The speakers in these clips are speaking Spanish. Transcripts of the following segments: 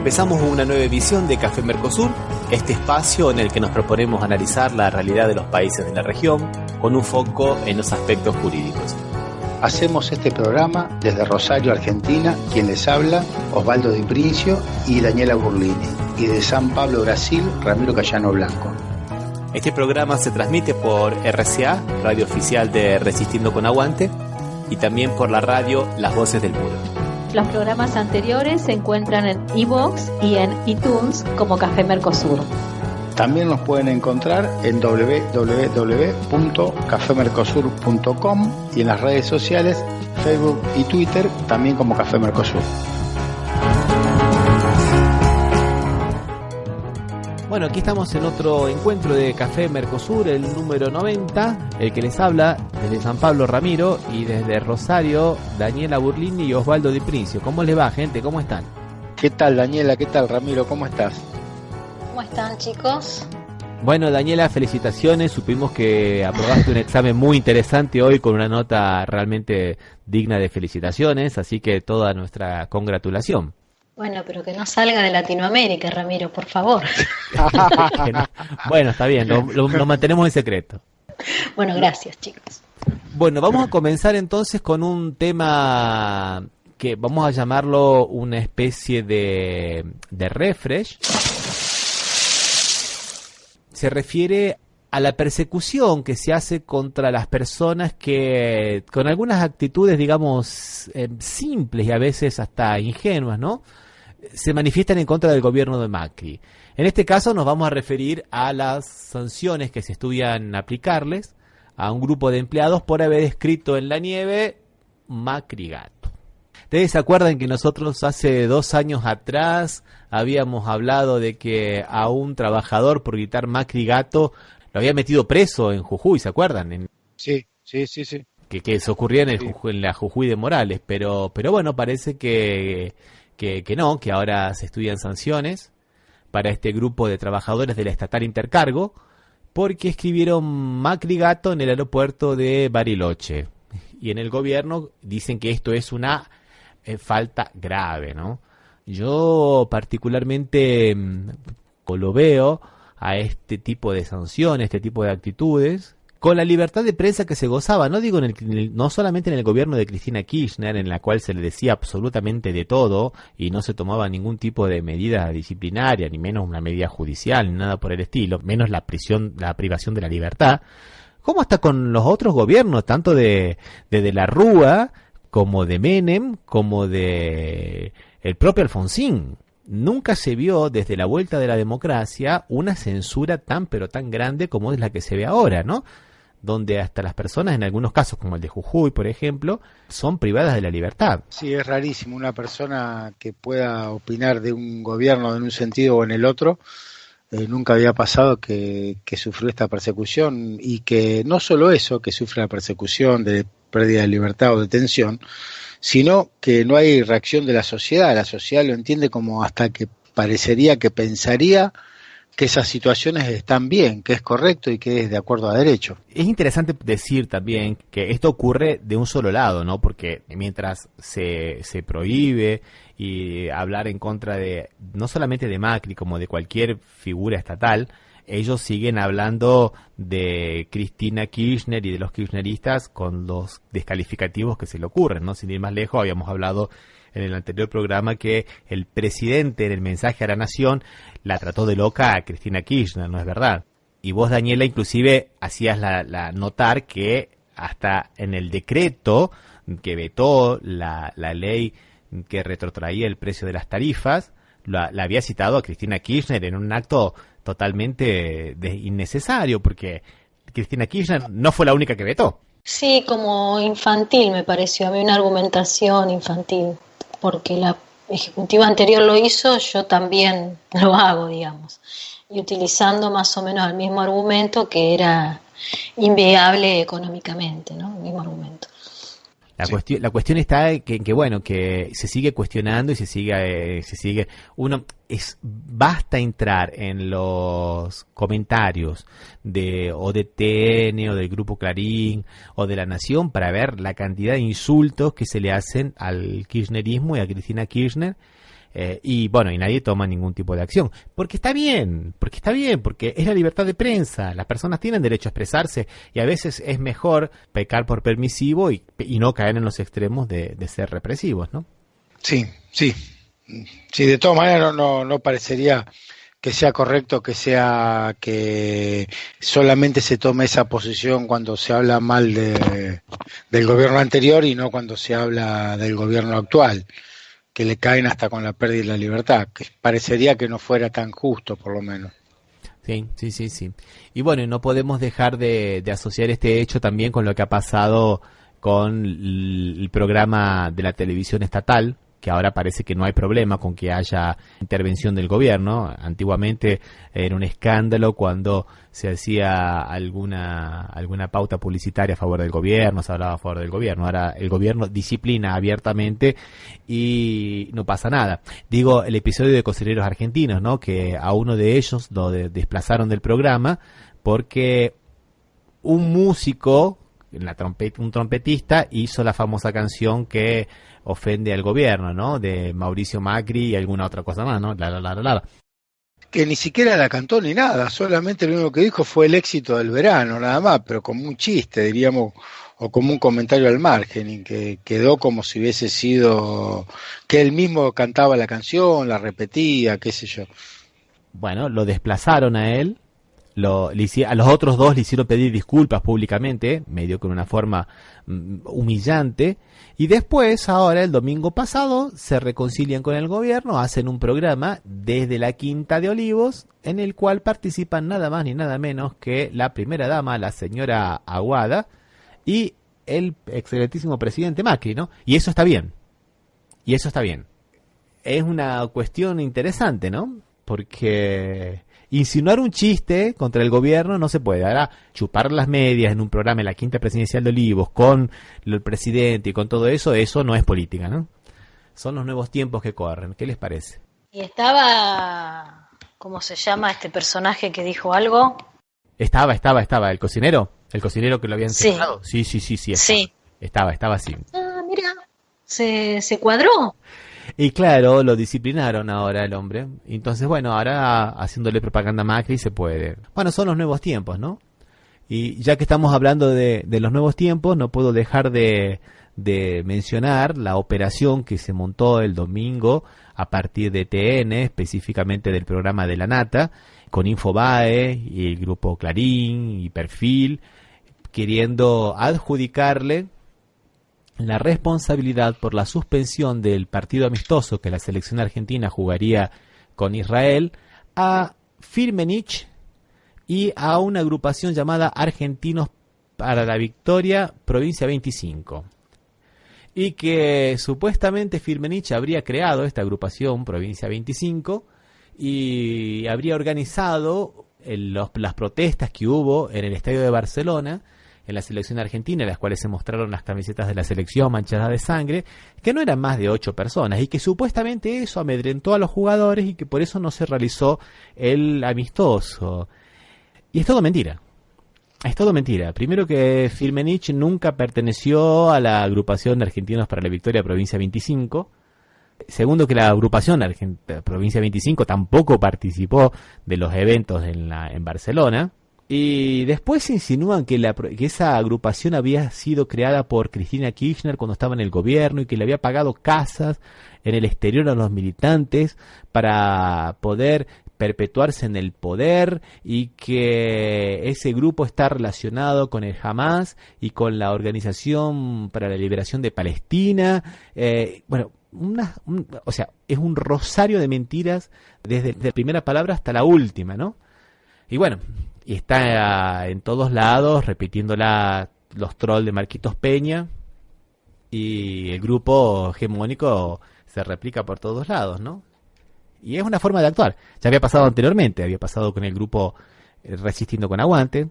Empezamos una nueva edición de Café Mercosur, este espacio en el que nos proponemos analizar la realidad de los países de la región con un foco en los aspectos jurídicos. Hacemos este programa desde Rosario, Argentina, quien les habla, Osvaldo Di Princio y Daniela Burlini, y de San Pablo, Brasil, Ramiro Cayano Blanco. Este programa se transmite por RCA, radio oficial de Resistiendo con Aguante, y también por la radio Las Voces del Muro. Los programas anteriores se encuentran en iVoox y en iTunes como Café Mercosur. También nos pueden encontrar en www.cafemercosur.com y en las redes sociales, Facebook y Twitter, también como Café Mercosur. Bueno, aquí estamos en otro encuentro de Café Mercosur, el número 90, el que les habla desde San Pablo, Ramiro, y desde Rosario, Daniela Burlini y Osvaldo Di Princio. ¿Cómo les va, gente? ¿Cómo están? ¿Qué tal, Daniela? ¿Qué tal, Ramiro? ¿Cómo estás? ¿Cómo están, chicos? Bueno, Daniela, felicitaciones. Supimos que aprobaste un examen muy interesante hoy con una nota realmente digna de felicitaciones, así que toda nuestra congratulación. Bueno, pero que no salga de Latinoamérica, Ramiro, por favor. Bueno, está bien, lo mantenemos en secreto. Bueno, gracias, chicos. Bueno, vamos a comenzar entonces con un tema que vamos a llamarlo una especie de refresh. Se refiere a la persecución que se hace contra las personas que, con algunas actitudes, digamos, simples y a veces hasta ingenuas, ¿no?, se manifiestan en contra del gobierno de Macri. En este caso nos vamos a referir a las sanciones que se estudian aplicarles a un grupo de empleados por haber escrito en la nieve Macri Gato. ¿Ustedes se acuerdan que nosotros hace 2 años atrás habíamos hablado de que a un trabajador por gritar Macri Gato lo había metido preso en Jujuy? ¿Se acuerdan? Sí. Que eso ocurría en la Jujuy de Morales, pero bueno, parece que no, que ahora se estudian sanciones para este grupo de trabajadores de la estatal Intercargo porque escribieron Macri Gato en el aeropuerto de Bariloche. Y en el gobierno dicen que esto es una falta grave, ¿no? Yo particularmente lo veo a este tipo de sanciones, este tipo de actitudes, con la libertad de prensa que se gozaba, no digo no solamente en el gobierno de Cristina Kirchner, en la cual se le decía absolutamente de todo y no se tomaba ningún tipo de medida disciplinaria, ni menos una medida judicial, ni nada por el estilo, menos la privación de la libertad, como hasta con los otros gobiernos, tanto de la Rúa, como de Menem, como de el propio Alfonsín. Nunca se vio desde la vuelta de la democracia una censura tan pero tan grande como es la que se ve ahora, ¿no? Donde hasta las personas, en algunos casos como el de Jujuy, por ejemplo, son privadas de la libertad. Sí, es rarísimo una persona que pueda opinar de un gobierno en un sentido o en el otro. Nunca había pasado que sufrió esta persecución, y que no solo eso, que sufre la persecución de pérdida de libertad o detención, sino que no hay reacción de la sociedad. La sociedad lo entiende como hasta que parecería que pensaría que esas situaciones están bien, que es correcto y que es de acuerdo a derecho. Es interesante decir también que esto ocurre de un solo lado, ¿no? Porque mientras se prohíbe y hablar en contra de, no solamente de Macri, como de cualquier figura estatal, ellos siguen hablando de Cristina Kirchner y de los kirchneristas con los descalificativos que se le ocurren, ¿no? Sin ir más lejos, habíamos hablado en el anterior programa que el presidente en el mensaje a la nación la trató de loca a Cristina Kirchner, ¿no es verdad? Y vos, Daniela, inclusive hacías la notar que hasta en el decreto que vetó la ley que retrotraía el precio de las tarifas, la había citado a Cristina Kirchner en un acto totalmente innecesario, porque Cristina Kirchner no fue la única que vetó. Sí, como infantil me pareció a mí, una argumentación infantil, porque la ejecutiva anterior lo hizo, yo también lo hago, digamos, y utilizando más o menos el mismo argumento, que era inviable económicamente, ¿no? El mismo argumento. La cuestión está que bueno, que se sigue cuestionando y se sigue basta entrar en los comentarios o de TN o del Grupo Clarín o de La Nación para ver la cantidad de insultos que se le hacen al kirchnerismo y a Cristina Kirchner, y bueno, y nadie toma ningún tipo de acción. Porque está bien, porque es la libertad de prensa. Las personas tienen derecho a expresarse y a veces es mejor pecar por permisivo y no caer en los extremos de ser represivos, ¿no? Sí, sí. Sí, de todas maneras no parecería que sea correcto que solamente se tome esa posición cuando se habla mal del gobierno anterior y no cuando se habla del gobierno actual, que le caen hasta con la pérdida de la libertad, que parecería que no fuera tan justo, por lo menos. Sí. Y bueno, no podemos dejar de asociar este hecho también con lo que ha pasado con el programa de la televisión estatal, que ahora parece que no hay problema con que haya intervención del gobierno. Antiguamente era un escándalo cuando se hacía alguna pauta publicitaria a favor del gobierno, se hablaba a favor del gobierno. Ahora el gobierno disciplina abiertamente y no pasa nada. Digo, el episodio de Cocineros Argentinos, ¿no? Que a uno de ellos lo desplazaron del programa porque un músico, un trompetista, hizo la famosa canción que ofende al gobierno, ¿no? De Mauricio Macri y alguna otra cosa más, ¿no? Que ni siquiera la cantó ni nada, solamente lo único que dijo fue el éxito del verano, nada más, pero como un chiste, diríamos, o como un comentario al margen, y que quedó como si hubiese sido que él mismo cantaba la canción, la repetía, qué sé yo. Bueno, lo desplazaron a él. A los otros dos le hicieron pedir disculpas públicamente, medio con una forma humillante, y después, ahora el domingo pasado, se reconcilian con el gobierno, hacen un programa desde la Quinta de Olivos, en el cual participan nada más ni nada menos que la primera dama, la señora Aguada, y el excelentísimo presidente Macri, ¿no? Y eso está bien. Es una cuestión interesante, ¿no? Porque insinuar un chiste contra el gobierno no se puede. Ahora, chupar las medias en un programa en la Quinta Presidencial de Olivos con el presidente y con todo eso no es política, ¿no? Son los nuevos tiempos que corren. ¿Qué les parece? Y estaba, ¿cómo se llama este personaje que dijo algo? Estaba, el cocinero que lo habían cejado. Sí. Estaba así. Ah, mira, se cuadró. Y claro, lo disciplinaron ahora el hombre. Entonces, bueno, ahora haciéndole propaganda a Macri se puede. Bueno, son los nuevos tiempos, ¿no? Y ya que estamos hablando de los nuevos tiempos, no puedo dejar de mencionar la operación que se montó el domingo a partir de TN, específicamente del programa de La Nata, con Infobae y el grupo Clarín y Perfil, queriendo adjudicarle la responsabilidad por la suspensión del partido amistoso que la selección argentina jugaría con Israel a Firmenich y a una agrupación llamada Argentinos para la Victoria, provincia 25. Y que supuestamente Firmenich habría creado esta agrupación, provincia 25, y habría organizado las protestas que hubo en el estadio de Barcelona, en la selección argentina, en las cuales se mostraron las camisetas de la selección manchadas de sangre, que no eran más de 8 personas, y que supuestamente eso amedrentó a los jugadores y que por eso no se realizó el amistoso. Y es todo mentira. Primero, que Firmenich nunca perteneció a la agrupación de Argentinos para la Victoria Provincia 25. Segundo, que la agrupación Provincia 25 tampoco participó de los eventos en Barcelona. Y después se insinúan que esa agrupación había sido creada por Cristina Kirchner cuando estaba en el gobierno y que le había pagado casas en el exterior a los militantes para poder perpetuarse en el poder, y que ese grupo está relacionado con el Hamas y con la Organización para la Liberación de Palestina. O sea, es un rosario de mentiras desde la primera palabra hasta la última, ¿no? Y bueno, y está en todos lados repitiéndola los trolls de Marquitos Peña, y el grupo hegemónico se replica por todos lados, ¿no? Y es una forma de actuar. Ya había pasado anteriormente, había pasado con el grupo Resistiendo con Aguante,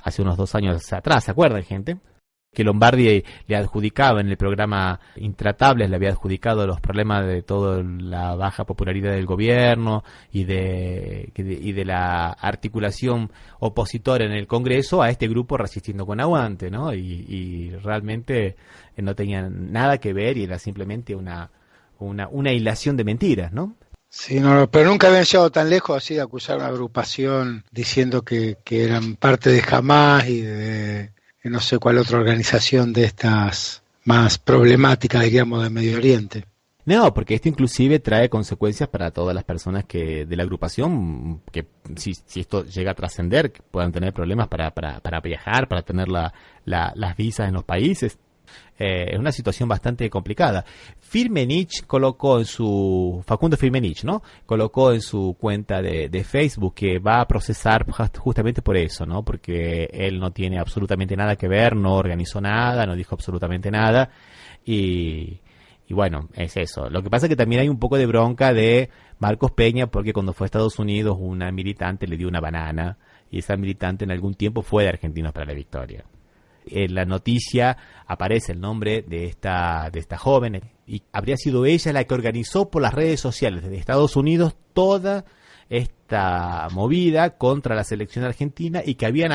hace unos 2 años atrás, ¿se acuerdan, gente? Que Lombardi le adjudicaba en el programa Intratables, le había adjudicado los problemas de toda la baja popularidad del gobierno y de la articulación opositora en el Congreso a este grupo Resistiendo con Aguante, ¿no? Y realmente no tenían nada que ver, y era simplemente una una hilación de mentiras, ¿no? Sí, no, pero nunca habían llegado tan lejos así de acusar a una agrupación diciendo que eran parte de Hamás y de no sé cuál otra organización de estas más problemáticas, diríamos, de Medio Oriente. No, porque esto inclusive trae consecuencias para todas las personas que de la agrupación, que si esto llega a trascender, que puedan tener problemas para viajar, para tener las visas en los países. Es una situación bastante complicada. Facundo Firmenich, ¿no? Colocó en su cuenta de Facebook que va a procesar justamente por eso, ¿no? Porque él no tiene absolutamente nada que ver, no organizó nada, no dijo absolutamente nada y bueno, es eso. Lo que pasa es que también hay un poco de bronca de Marcos Peña porque cuando fue a Estados Unidos una militante le dio una banana y esa militante en algún tiempo fue de Argentinos para la Victoria. En la noticia aparece el nombre de esta joven y habría sido ella la que organizó por las redes sociales desde Estados Unidos toda esta movida contra la selección argentina y que habían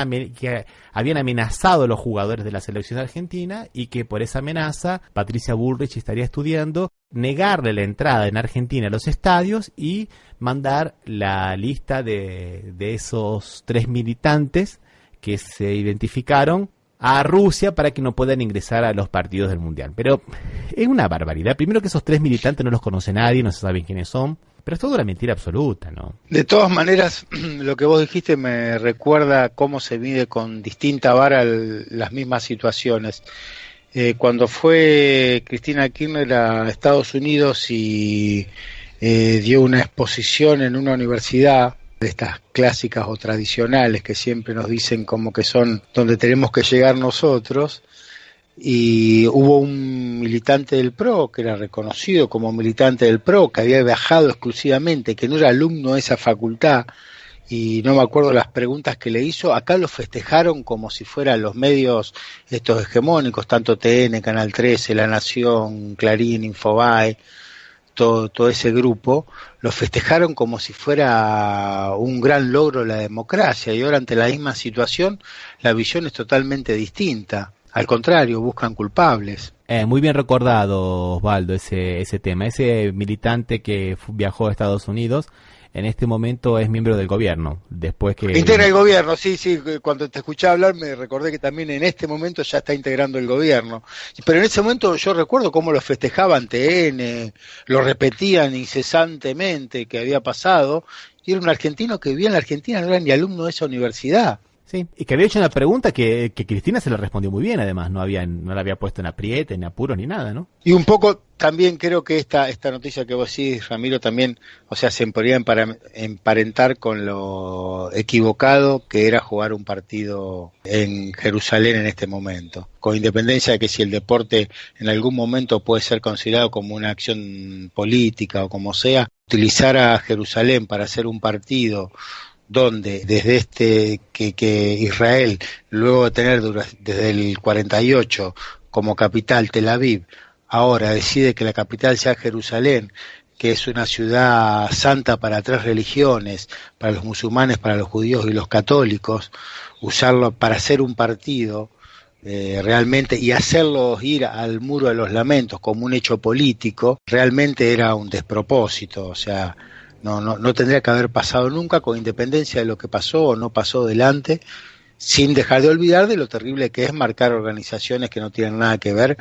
amenazado a los jugadores de la selección argentina y que por esa amenaza Patricia Bullrich estaría estudiando negarle la entrada en Argentina a los estadios y mandar la lista de esos 3 militantes que se identificaron a Rusia para que no puedan ingresar a los partidos del Mundial. Pero es una barbaridad. Primero que esos 3 militantes no los conoce nadie, no se saben quiénes son. Pero es toda una mentira absoluta, ¿no? De todas maneras, lo que vos dijiste me recuerda cómo se mide con distinta vara las mismas situaciones. Cuando fue Cristina Kirchner a Estados Unidos y dio una exposición en una universidad, de estas clásicas o tradicionales que siempre nos dicen como que son donde tenemos que llegar nosotros, y hubo un militante del PRO que era reconocido como militante del PRO, que había viajado exclusivamente, que no era alumno de esa facultad, y no me acuerdo las preguntas que le hizo. Acá lo festejaron como si fueran los medios estos hegemónicos, tanto TN, Canal 13, La Nación, Clarín, Infobae, todo ese grupo, lo festejaron como si fuera un gran logro de la democracia, y ahora ante la misma situación la visión es totalmente distinta. Al contrario, buscan culpables. Muy bien recordado, Osvaldo, ese tema. Ese militante que viajó a Estados Unidos, en este momento es miembro del gobierno. Después que integra el gobierno, sí. Cuando te escuché hablar me recordé que también en este momento ya está integrando el gobierno. Pero en ese momento yo recuerdo cómo lo festejaban TN, lo repetían incesantemente que había pasado. Y era un argentino que vivía en la Argentina, no era ni alumno de esa universidad. Sí, y que había hecho una pregunta que Cristina se le respondió muy bien, además, no la había puesto en aprietes, ni apuros, ni nada, ¿no? Y un poco también creo que esta noticia que vos decís, Ramiro, también, o sea, se podría emparentar con lo equivocado que era jugar un partido en Jerusalén en este momento, con independencia de que si el deporte en algún momento puede ser considerado como una acción política o como sea, utilizar a Jerusalén para hacer un partido donde desde que Israel, luego de tener desde el 48 como capital Tel Aviv, ahora decide que la capital sea Jerusalén, que es una ciudad santa para 3 religiones, para los musulmanes, para los judíos y los católicos, usarlo para hacer un partido realmente y hacerlos ir al muro de los lamentos como un hecho político, realmente era un despropósito, o sea, no tendría que haber pasado nunca, con independencia de lo que pasó o no pasó delante, sin dejar de olvidar de lo terrible que es marcar organizaciones que no tienen nada que ver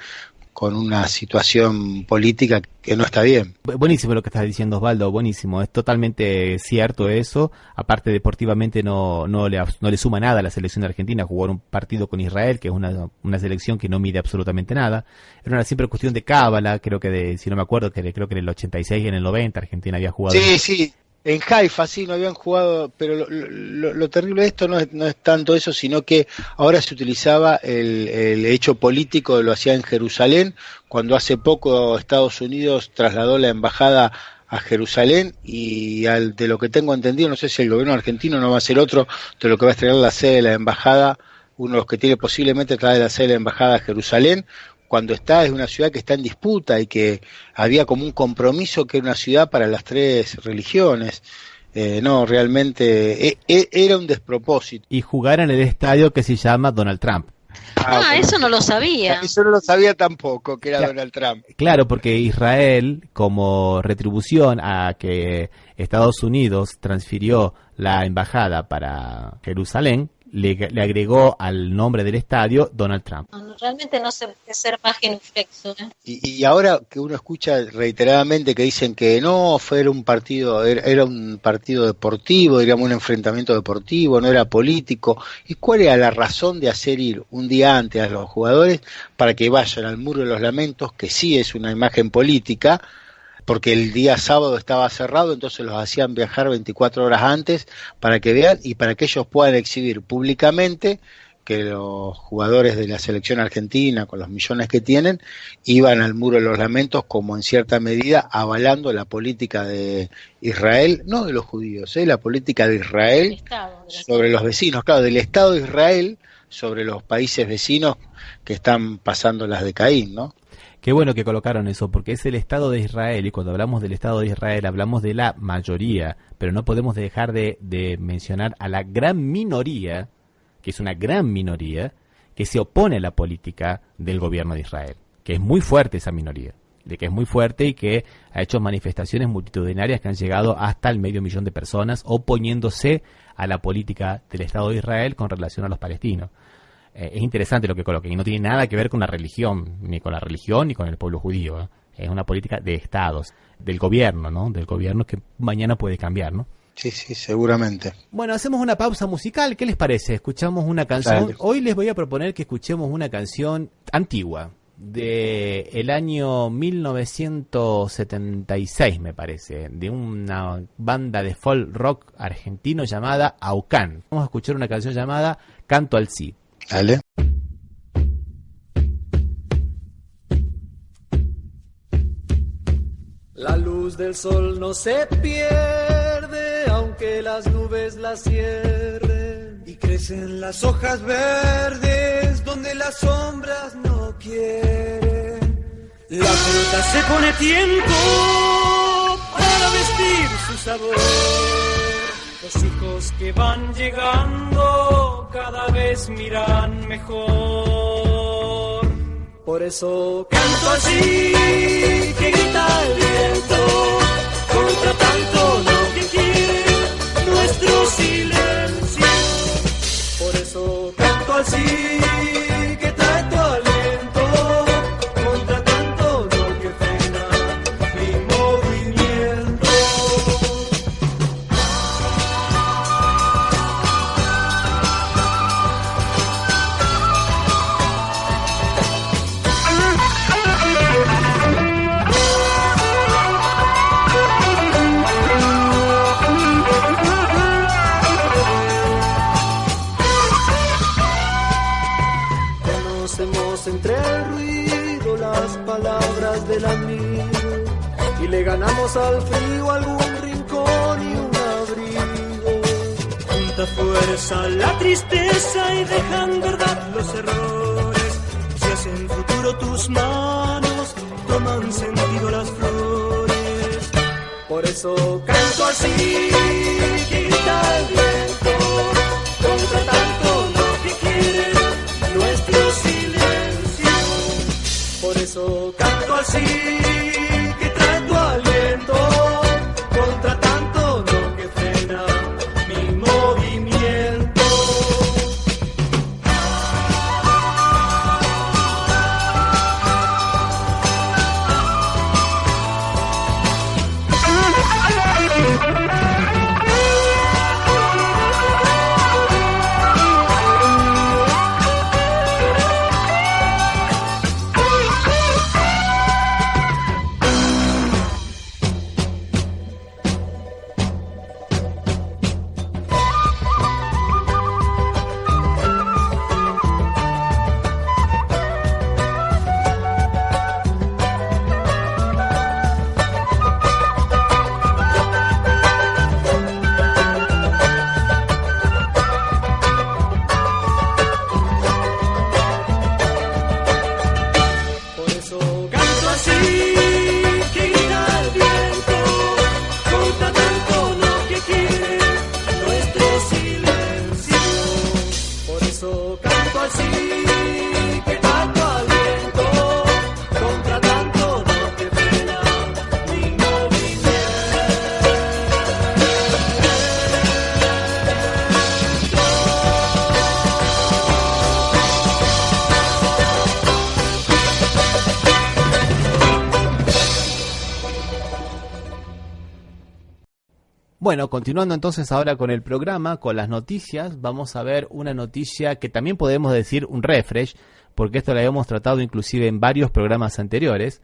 con una situación política que no está bien. Buenísimo lo que estás diciendo, Osvaldo, buenísimo, es totalmente cierto eso. Aparte, deportivamente no le suma nada a la selección de Argentina jugar un partido con Israel, que es una selección que no mide absolutamente nada. Era una simple cuestión de cábala, creo que si no me acuerdo, creo que en el 86 y en el 90 Argentina había jugado. Sí. En Haifa sí no habían jugado, pero lo terrible de esto no es tanto eso, sino que ahora se utilizaba el hecho político, lo hacía en Jerusalén, cuando hace poco Estados Unidos trasladó la embajada a Jerusalén y de lo que tengo entendido, no sé si el gobierno argentino no va a ser otro de lo que va a traer la sede de la embajada, uno de los que tiene posiblemente traer la sede de la embajada a Jerusalén, cuando es una ciudad que está en disputa y que había como un compromiso que era una ciudad para las 3 religiones. Realmente era un despropósito. Y jugar en el estadio que se llama Donald Trump. Eso no lo sabía. Eso no lo sabía tampoco, que era Claro. Donald Trump. Claro, porque Israel, como retribución a que Estados Unidos transfirió la embajada para Jerusalén, le agregó al nombre del estadio Donald Trump. Realmente no sé qué ser más genuflexo. Y ahora que uno escucha reiteradamente que dicen que no, era un partido deportivo, diríamos un enfrentamiento deportivo, no era político. ¿Y cuál era la razón de hacer ir un día antes a los jugadores para que vayan al Muro de los Lamentos, que sí es una imagen política, porque el día sábado estaba cerrado, entonces los hacían viajar 24 horas antes para que vean y para que ellos puedan exhibir públicamente que los jugadores de la selección argentina, con los millones que tienen, iban al Muro de los Lamentos como en cierta medida avalando la política de Israel, no de los judíos, la política de Israel sobre los vecinos, claro, del Estado de Israel sobre los países vecinos que están pasando las de Caín, ¿no? Qué bueno que colocaron eso, porque es el Estado de Israel, y cuando hablamos del Estado de Israel hablamos de la mayoría, pero no podemos dejar de mencionar a la gran minoría, que es una gran minoría, que se opone a la política del gobierno de Israel, que es muy fuerte esa minoría, de que es muy fuerte y que ha hecho manifestaciones multitudinarias que han llegado hasta el 500.000 de personas oponiéndose a la política del Estado de Israel con relación a los palestinos. Es interesante lo que coloquen y no tiene nada que ver con la religión, ni con la religión ni con el pueblo judío. Es una política de estados, del gobierno, ¿no? Del gobierno que mañana puede cambiar, ¿no? Sí, seguramente. Bueno, hacemos una pausa musical. ¿Qué les parece? Escuchamos una canción. Dale. Hoy les voy a proponer que escuchemos una canción antigua, de el año 1976, me parece, de una banda de folk rock argentino llamada Aucán. Vamos a escuchar una canción llamada Canto al Cid. Dale. La luz del sol no se pierde, aunque las nubes la cierren. Y crecen las hojas verdes, donde las sombras no quieren. La fruta se pone tiempo para vestir su sabor. Los hijos que van llegando cada vez miran mejor. Por eso canto así, que grita el viento, contra tanto lo que quiere nuestro silencio. Por eso canto así, que trae tu aliento, contra tanto lo que frena mi movimiento. Entre el ruido las palabras del amigo y le ganamos al frío algún rincón y un abrigo. Junta fuerza la tristeza y deja en verdad los errores. Si hacen futuro tus manos, toman sentido las flores. Por eso canto así, que grita el viento, contra tanto lo que quiere nuestro silencio. Por eso canto así, que trae tu aliento, contra tanto lo que frena mi movimiento. Bueno, continuando entonces ahora con el programa, con las noticias, vamos a ver una noticia que también podemos decir un refresh, porque esto lo habíamos tratado inclusive en varios programas anteriores.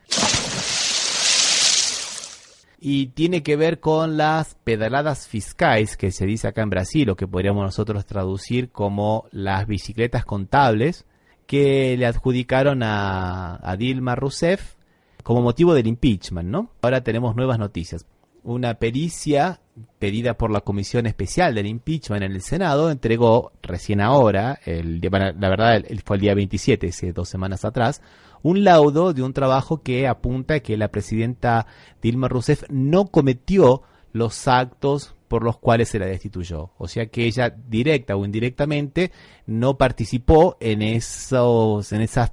Y tiene que ver con las pedaladas fiscais, que se dice acá en Brasil, o que podríamos nosotros traducir como las bicicletas contables, que le adjudicaron a Dilma Rousseff como motivo del impeachment, ¿no? Ahora tenemos nuevas noticias. Una pericia pedida por la Comisión Especial del Impeachment en el Senado entregó recién ahora, la verdad fue el día 27, hace 2 semanas atrás, un laudo de un trabajo que apunta que la presidenta Dilma Rousseff no cometió los actos por los cuales se la destituyó. O sea que ella, directa o indirectamente, no participó en esas,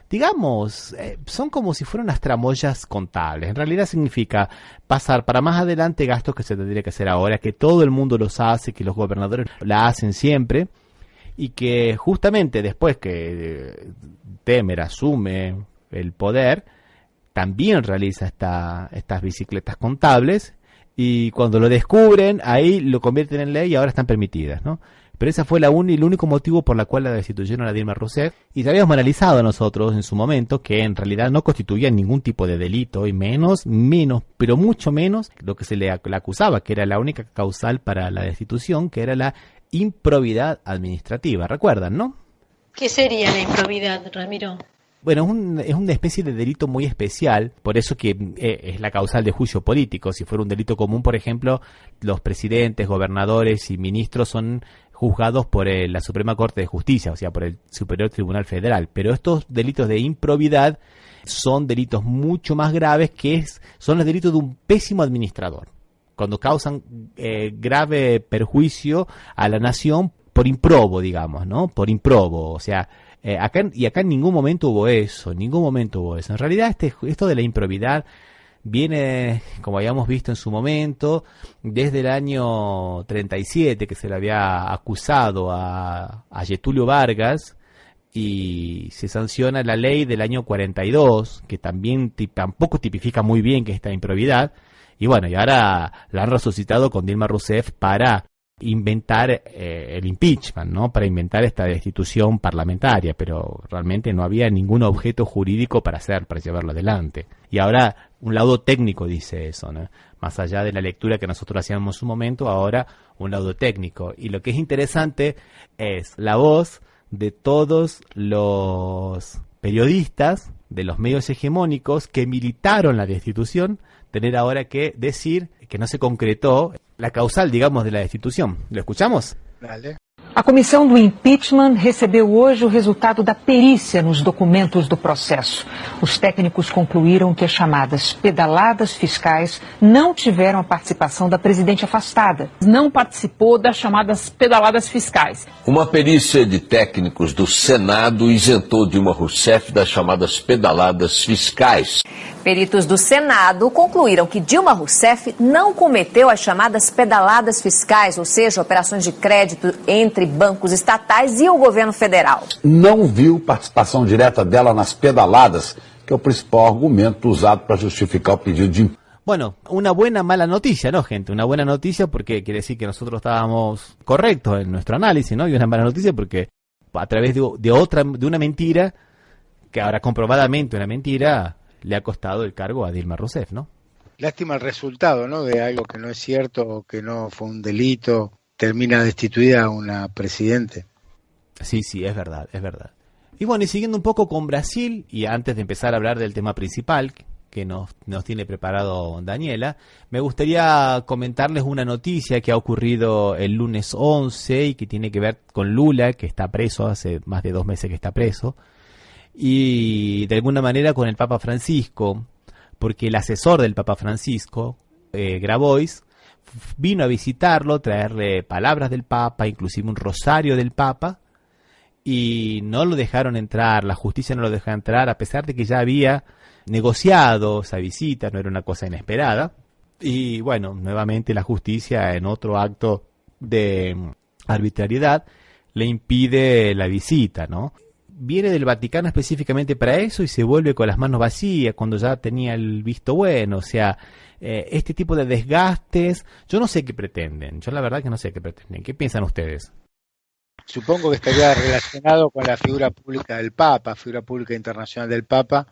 digamos, son como si fueran unas tramoyas contables. En realidad significa pasar para más adelante gastos que se tendría que hacer ahora, que todo el mundo los hace, que los gobernadores la hacen siempre, y que justamente después que Temer asume el poder, también realiza estas bicicletas contables, y cuando lo descubren, ahí lo convierten en ley y ahora están permitidas, ¿no? Pero ese fue el único motivo por la cual la destituyeron a Dilma Rousseff, y habíamos analizado nosotros en su momento que en realidad no constituía ningún tipo de delito, y menos, pero mucho menos lo que se le acusaba, que era la única causal para la destitución, que era la improbidad administrativa. ¿Recuerdan, no? ¿Qué sería la improbidad, Ramiro? Bueno, es una especie de delito muy especial, por eso que es la causal de juicio político. Si fuera un delito común, por ejemplo, los presidentes, gobernadores y ministros son juzgados por la Suprema Corte de Justicia, o sea, por el Superior Tribunal Federal. Pero estos delitos de improbidad son delitos mucho más graves, son los delitos de un pésimo administrador, cuando causan grave perjuicio a la nación por improbo, digamos, ¿no? Por improbo, o sea, acá en ningún momento hubo eso, En realidad esto de la improbidad viene, como habíamos visto en su momento, desde el año 37, que se le había acusado a Getúlio Vargas, y se sanciona la ley del año 42, que tampoco tipifica muy bien que esta improbidad, y bueno, y ahora la han resucitado con Dilma Rousseff para inventar el impeachment, ¿no? Para inventar esta destitución parlamentaria, pero realmente no había ningún objeto jurídico para llevarlo adelante. Y ahora un laudo técnico dice eso, ¿no? Más allá de la lectura que nosotros hacíamos en su momento, ahora un laudo técnico. Y lo que es interesante es la voz de todos los periodistas de los medios hegemónicos que militaron la destitución, tener ahora que decir que no se concretó la causal, digamos, de la destitución. ¿Lo escuchamos? Dale. A comissão do impeachment recebeu hoje o resultado da perícia nos documentos do processo. Os técnicos concluíram que as chamadas pedaladas fiscais não tiveram a participação da presidente afastada. Não participou das chamadas pedaladas fiscais. Uma perícia de técnicos do Senado isentou Dilma Rousseff das chamadas pedaladas fiscais. Peritos do Senado concluíram que Dilma Rousseff não cometeu as chamadas pedaladas fiscais, ou seja, operações de crédito entre bancos estatais e o governo federal. Não viu participação direta dela nas pedaladas, que é o principal argumento usado para justificar o pedido de impeachment. Bueno, una buena mala noticia, ¿no, gente? Una buena noticia porque quiere decir que nosotros estábamos correctos en nuestro análisis, ¿no? Y una mala noticia porque a través de una mentira, que ahora comprobadamente una mentira, le ha costado el cargo a Dilma Rousseff, ¿no? Lástima el resultado, ¿no? De algo que no es cierto o que no fue un delito, termina destituida una presidente. Sí, es verdad. Y bueno, y siguiendo un poco con Brasil, y antes de empezar a hablar del tema principal que nos tiene preparado Daniela, me gustaría comentarles una noticia que ha ocurrido el lunes 11 y que tiene que ver con Lula, que está preso, hace más de 2 meses que está preso, y de alguna manera con el Papa Francisco, porque el asesor del Papa Francisco, Grabois, vino a visitarlo, traerle palabras del Papa, inclusive un rosario del Papa, y no lo dejaron entrar, la justicia no lo dejó entrar, a pesar de que ya había negociado esa visita, no era una cosa inesperada. Y bueno, nuevamente la justicia, en otro acto de arbitrariedad, le impide la visita, ¿no? viene del Vaticano específicamente para eso y se vuelve con las manos vacías cuando ya tenía el visto bueno. O sea, este tipo de desgastes, yo no sé qué pretenden. Yo la verdad que no sé qué pretenden. ¿Qué piensan ustedes? Supongo que estaría relacionado con la figura pública del Papa, figura pública internacional del Papa,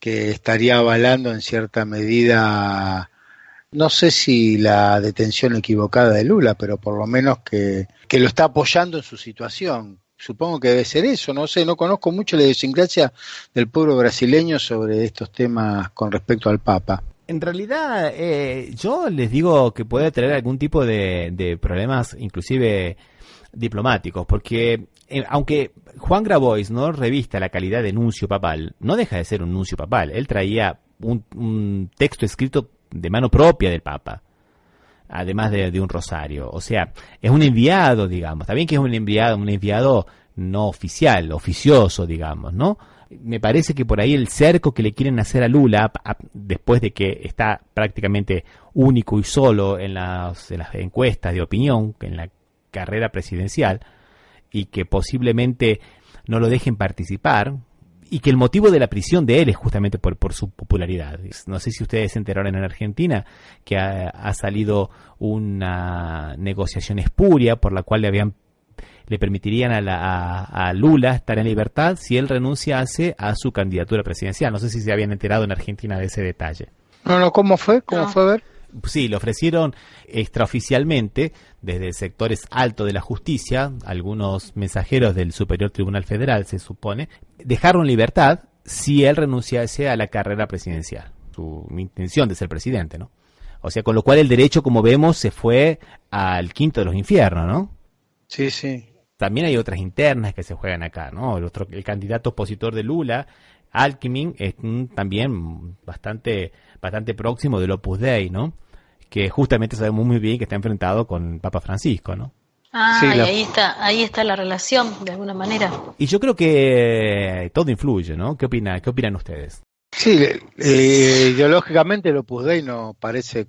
que estaría avalando en cierta medida, no sé si la detención equivocada de Lula, pero por lo menos que lo está apoyando en su situación. Supongo que debe ser eso, no sé, no conozco mucho la idiosincrasia del pueblo brasileño sobre estos temas con respecto al Papa. En realidad, yo les digo que puede tener algún tipo de problemas, inclusive diplomáticos, porque aunque Juan Grabois no revista la calidad de nuncio papal, no deja de ser un nuncio papal. Él traía un texto escrito de mano propia del Papa, además de un rosario. O sea, es un enviado, digamos. También que es un enviado no oficial, oficioso, digamos, ¿no? Me parece que por ahí el cerco que le quieren hacer a Lula, después de que está prácticamente único y solo en las encuestas de opinión, en la carrera presidencial, y que posiblemente no lo dejen participar, y que el motivo de la prisión de él es justamente por su popularidad. No sé si ustedes se enteraron en Argentina que ha salido una negociación espuria por la cual le permitirían a Lula estar en libertad si él renunciase a su candidatura presidencial. No sé si se habían enterado en Argentina de ese detalle. No, ¿cómo fue? ¿Cómo fue? A ver. Sí, le ofrecieron extraoficialmente desde sectores altos de la justicia, algunos mensajeros del Superior Tribunal Federal, se supone, dejaron en libertad si él renunciase a la carrera presidencial, su intención de ser presidente, ¿no? O sea, con lo cual el derecho, como vemos, se fue al quinto de los infiernos, ¿no? Sí, sí. También hay otras internas que se juegan acá, ¿no? El candidato opositor de Lula, Alckmin, es también bastante próximo del Opus Dei, ¿no? Que justamente sabemos muy bien que está enfrentado con Papa Francisco, ¿no? Ah, sí, y ahí está la relación, de alguna manera. Y yo creo que todo influye, ¿no? ¿Qué opinan ustedes? Sí, ideológicamente el Opus Dei no parece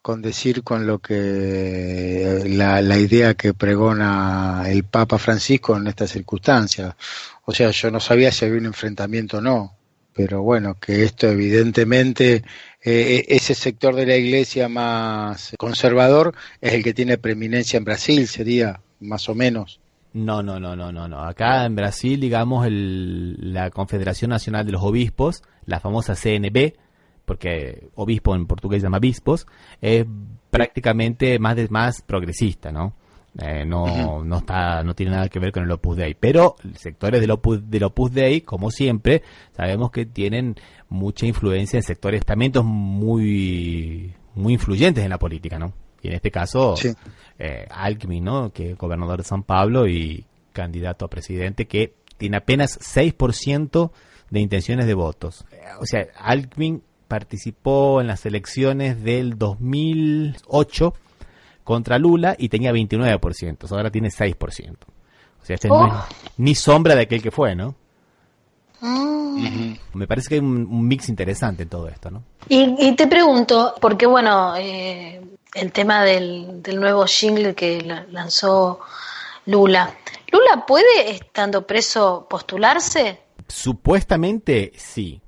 condecir con lo que la idea que pregona el Papa Francisco en estas circunstancias. O sea, yo no sabía si había un enfrentamiento o no, pero bueno, que esto evidentemente, ese sector de la iglesia más conservador es el que tiene preeminencia en Brasil, sería más o menos. No. Acá en Brasil, digamos, la Confederación Nacional de los Obispos, la famosa CNB, porque obispo en portugués se llama bispos, es prácticamente más progresista, ¿no? No tiene nada que ver con el Opus Dei, pero sectores del Opus Dei, como siempre, sabemos que tienen mucha influencia en sectores, estamentos muy influyentes en la política, ¿no? Y en este caso, sí. Alckmin, ¿no? Que es gobernador de San Pablo y candidato a presidente, que tiene apenas 6% de intenciones de votos. O sea, Alckmin participó en las elecciones del 2008 contra Lula y tenía 29%, ahora tiene 6%. O sea, no es ni sombra de aquel que fue, ¿no? Me parece que hay un mix interesante en todo esto, ¿no? Y te pregunto, porque bueno, el tema del nuevo jingle que lanzó Lula. ¿Lula puede, estando preso, postularse? Supuestamente sí.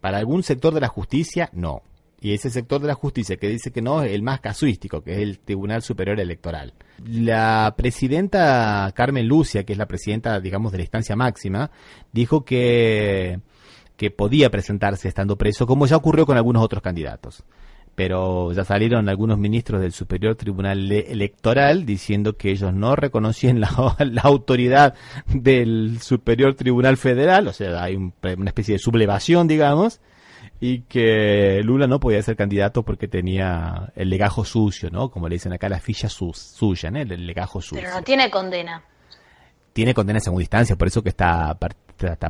Para algún sector de la justicia, no. Y ese sector de la justicia que dice que no es el más casuístico, que es el Tribunal Superior Electoral. La presidenta Carmen Lucia, que es la presidenta, digamos, de la instancia máxima, dijo que podía presentarse estando preso, como ya ocurrió con algunos otros candidatos. Pero ya salieron algunos ministros del Superior Tribunal Electoral diciendo que ellos no reconocían la autoridad del Superior Tribunal Federal, o sea, hay una especie de sublevación, digamos, y que Lula no podía ser candidato porque tenía el legajo sucio, ¿no? Como le dicen acá, la ficha suya, ¿no? El legajo sucio. Pero no tiene condena. Tiene condena en segunda instancia, por eso que está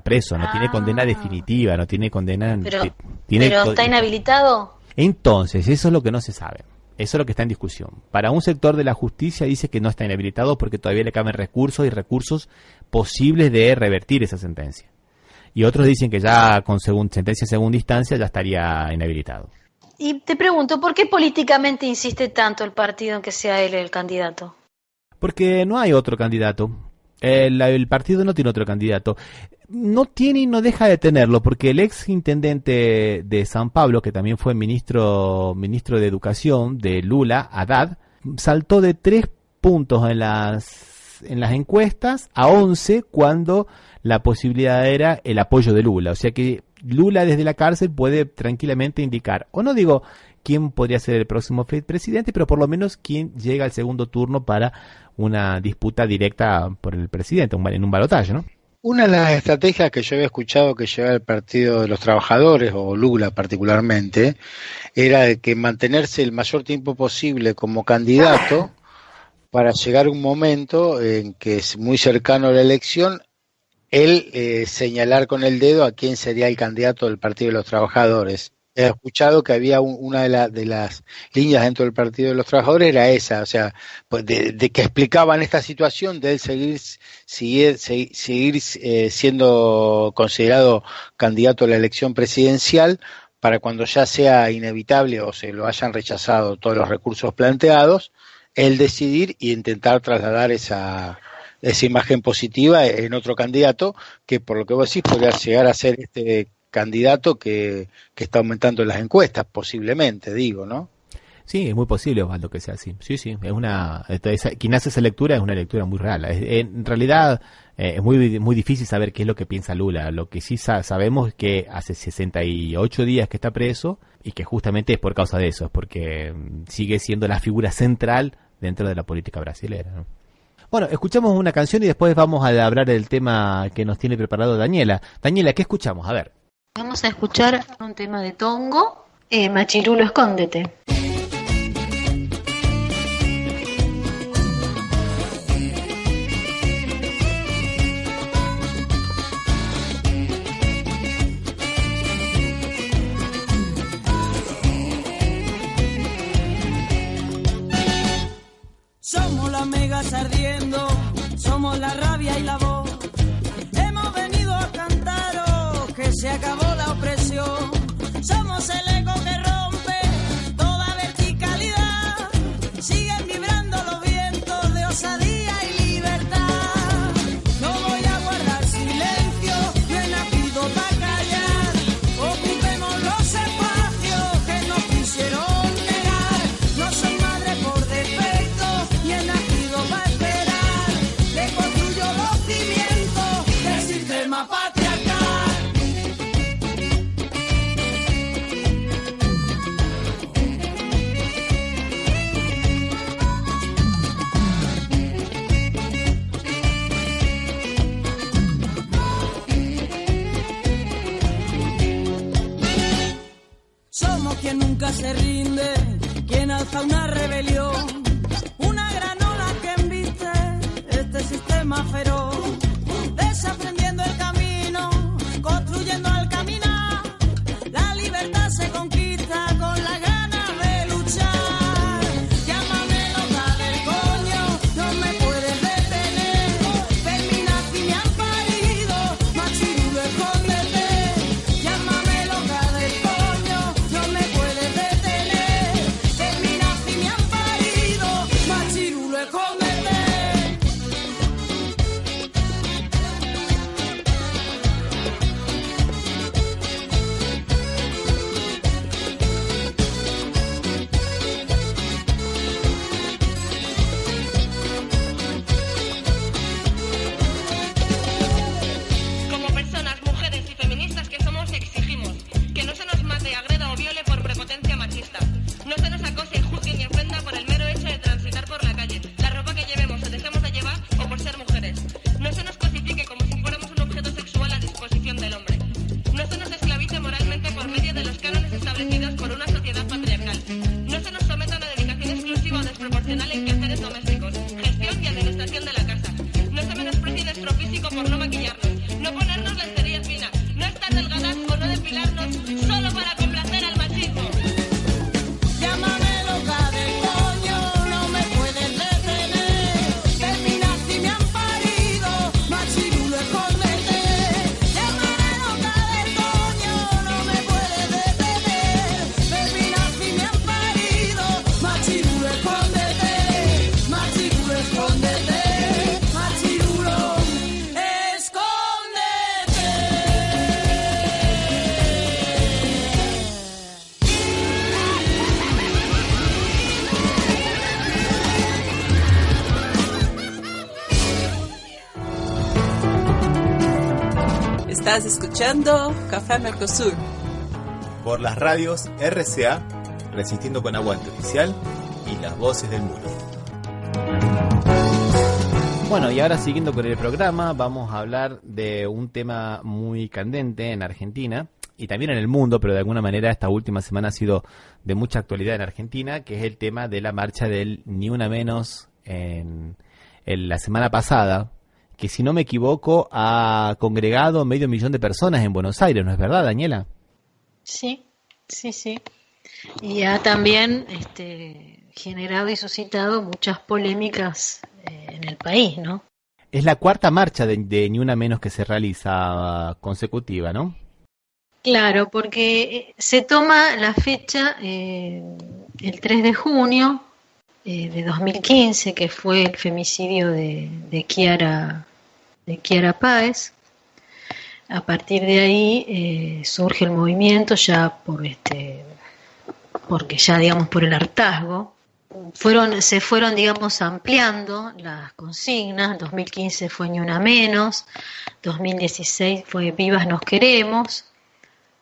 preso, no tiene condena definitiva, no tiene condena... Pero ¿está inhabilitado? Entonces, eso es lo que no se sabe. Eso es lo que está en discusión. Para un sector de la justicia dice que no está inhabilitado porque todavía le caben recursos posibles de revertir esa sentencia. Y otros dicen que ya con sentencia en segunda instancia ya estaría inhabilitado. Y te pregunto, ¿por qué políticamente insiste tanto el partido en que sea él el candidato? Porque no hay otro candidato. El partido no tiene otro candidato. No tiene y no deja de tenerlo, porque el ex intendente de San Pablo, que también fue ministro de Educación de Lula, Haddad, saltó de 3 puntos en las encuestas a 11 cuando la posibilidad era el apoyo de Lula. O sea que Lula desde la cárcel puede tranquilamente indicar, o no digo quién podría ser el próximo presidente, pero por lo menos quién llega al segundo turno para una disputa directa por el presidente, en un balotaje, ¿no? Una de las estrategias que yo había escuchado que llevaba el Partido de los Trabajadores, o Lula particularmente, era de que mantenerse el mayor tiempo posible como candidato para llegar a un momento en que es muy cercano a la elección, él señalar con el dedo a quién sería el candidato del Partido de los Trabajadores. He escuchado que había una de las líneas dentro del Partido de los Trabajadores, era esa, o sea, pues de que explicaban esta situación de él seguir siendo considerado candidato a la elección presidencial, para cuando ya sea inevitable o se lo hayan rechazado todos los recursos planteados, él decidir y intentar trasladar esa imagen positiva en otro candidato, que por lo que vos decís podría llegar a ser este candidato que está aumentando en las encuestas, posiblemente, digo, ¿no? Sí, es muy posible, Osvaldo, que sea así. Sí, quien hace esa lectura es una lectura muy real. En realidad es muy difícil saber qué es lo que piensa Lula. Lo que sí sabemos es que hace 68 días que está preso y que justamente es por causa de eso, es porque sigue siendo la figura central dentro de la política brasileña, ¿no? Bueno, escuchamos una canción y después vamos a hablar del tema que nos tiene preparado Daniela. Daniela, ¿qué escuchamos? A ver. Vamos a escuchar un tema de Tongo, Machirulo, escóndete. Somos las megas ardiendo, somos la rabia y la voz. Hemos venido a cantaros que se acabó la opresión. Somos el eco que rompe toda verticalidad. Siguen vibrando los vientos de osadía y libertad. No voy a guardar silencio, no he nacido para callar. Ocupemos los espacios que nos quisieron negar. No soy madre por defecto, ni he nacido para esperar. Le construyo los cimientos del sistema patriarcal. Somos quien nunca se rinde, quien alza una rebelión, una gran ola que embiste este sistema feroz, desaprendiendo el camino, construyendo al caminar. La libertad se conquista con las ganas de luchar. Llámame loca del coño, no me puedes detener. Feminaz y me han parido, machirulo, escóndete. Llámame loca del coño, no me puedes detener. Feminaz y me han parido, machirulo, escóndete. Como personas, mujeres y feministas que somos, exigimos que no se nos mate, agreda o viole por prepotencia machista. No se nos acose, juzgue ni ofenda por el mero hecho de transitar por la calle, la ropa que llevemos o dejemos de llevar o por ser mujeres. No se nos cosifique como si fuéramos un objeto sexual a disposición del hombre. No se nos esclavice moralmente por medio de los cánones establecidos por una sociedad patriarcal. No se nos someta a una dedicación exclusiva o desproporcional en quehaceres domésticos, gestión y administración de la casa. No se menosprecie nuestro físico por no maquillarnos, no ponernos lencería fina, no estar delgadas o no depilarnos solo para complacer al machismo. Llámame loca del coño, no me puedes detener. Feminaz y me han parido, machirulo, escóndete. Llámame loca del coño, no me puedes detener. Feminaz y me han parido, machirulo, escóndete. Estás escuchando Café Mercosur por las radios RCA, Resistiendo con Aguante Oficial y Las Voces del Muro. Bueno, y ahora siguiendo con el programa, vamos a hablar de un tema muy candente en Argentina y también en el mundo, pero de alguna manera esta última semana ha sido de mucha actualidad en Argentina, que es el tema de la marcha del Ni Una Menos en la semana pasada, que si no me equivoco ha congregado 500.000 de personas en Buenos Aires, ¿no es verdad, Daniela? Sí. Y ha también generado y suscitado muchas polémicas en el país, ¿no? Es la cuarta marcha de Ni Una Menos que se realiza consecutiva, ¿no? Claro, porque se toma la fecha el 3 de junio de 2015, que fue el femicidio de Kiara Páez. A partir de ahí surge el movimiento ya porque ya digamos por el hartazgo. Se fueron digamos ampliando las consignas. En 2015 fue Ni Una Menos, 2016 fue Vivas Nos Queremos,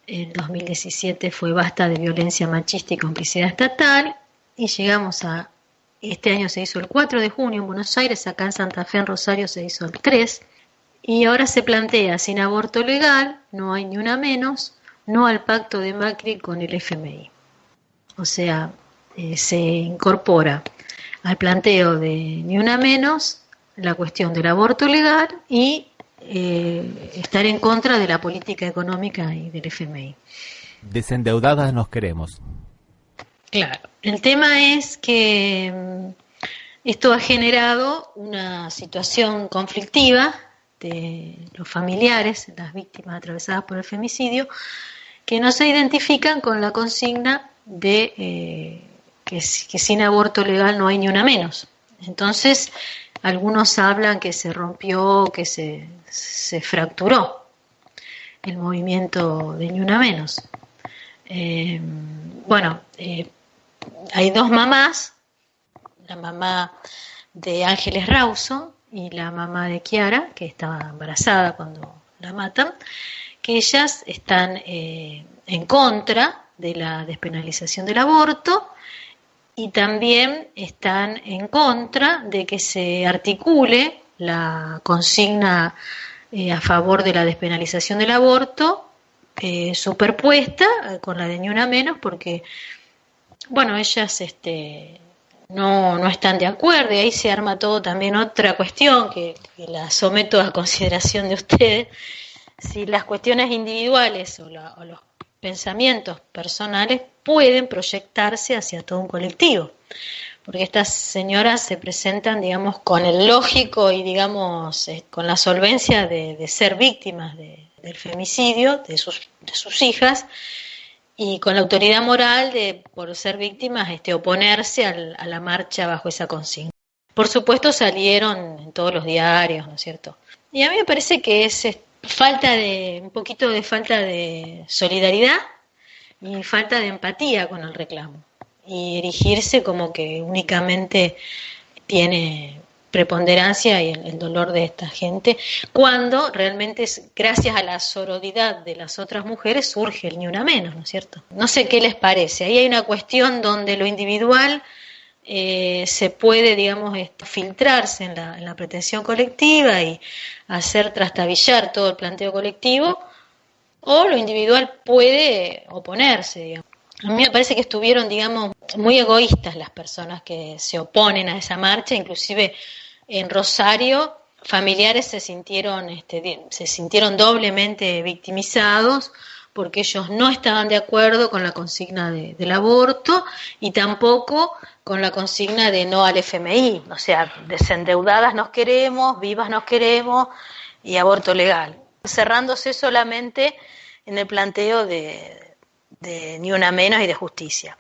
en 2017 fue Basta de Violencia Machista y Complicidad Estatal, y llegamos a este año se hizo el 4 de junio en Buenos Aires, acá en Santa Fe, en Rosario se hizo el 3, y ahora se plantea sin aborto legal, no hay ni una menos, no al pacto de Macri con el FMI. O sea, se incorpora al planteo de Ni Una Menos la cuestión del aborto legal y estar en contra de la política económica y del FMI. Desendeudadas nos queremos. Claro. El tema es que esto ha generado una situación conflictiva de los familiares, las víctimas atravesadas por el femicidio, que no se identifican con la consigna de que sin aborto legal no hay ni una menos. Entonces, algunos hablan que se rompió, que se fracturó el movimiento de Ni Una Menos. Hay dos mamás, la mamá de Ángeles Rauso y la mamá de Kiara, que estaba embarazada cuando la matan, que ellas están en contra de la despenalización del aborto y también están en contra de que se articule la consigna a favor de la despenalización del aborto superpuesta con la de Ni Una Menos, porque ellas no están de acuerdo, y ahí se arma todo también otra cuestión que la someto a consideración de ustedes. Si las cuestiones individuales o los pensamientos personales pueden proyectarse hacia todo un colectivo, porque estas señoras se presentan, digamos, con el lógico y, digamos, con la solvencia de ser víctimas del femicidio de sus hijas, y con la autoridad moral de, por ser víctimas, oponerse a la marcha bajo esa consigna. Por supuesto salieron en todos los diarios, ¿no es cierto? Y a mí me parece que es un poquito de falta de solidaridad y falta de empatía con el reclamo, y erigirse como que únicamente tiene preponderancia y el dolor de esta gente, cuando realmente es gracias a la sororidad de las otras mujeres surge el Ni Una Menos, ¿no es cierto? No sé qué les parece, ahí hay una cuestión donde lo individual se puede, digamos, filtrarse en la pretensión colectiva y hacer trastabillar todo el planteo colectivo, o lo individual puede oponerse, digamos. A mí me parece que estuvieron, digamos, muy egoístas las personas que se oponen a esa marcha, inclusive en Rosario familiares se sintieron doblemente victimizados, porque ellos no estaban de acuerdo con la consigna del aborto y tampoco con la consigna de no al FMI, o sea, desendeudadas nos queremos, vivas nos queremos y aborto legal, cerrándose solamente en el planteo de Ni Una Menos y de justicia.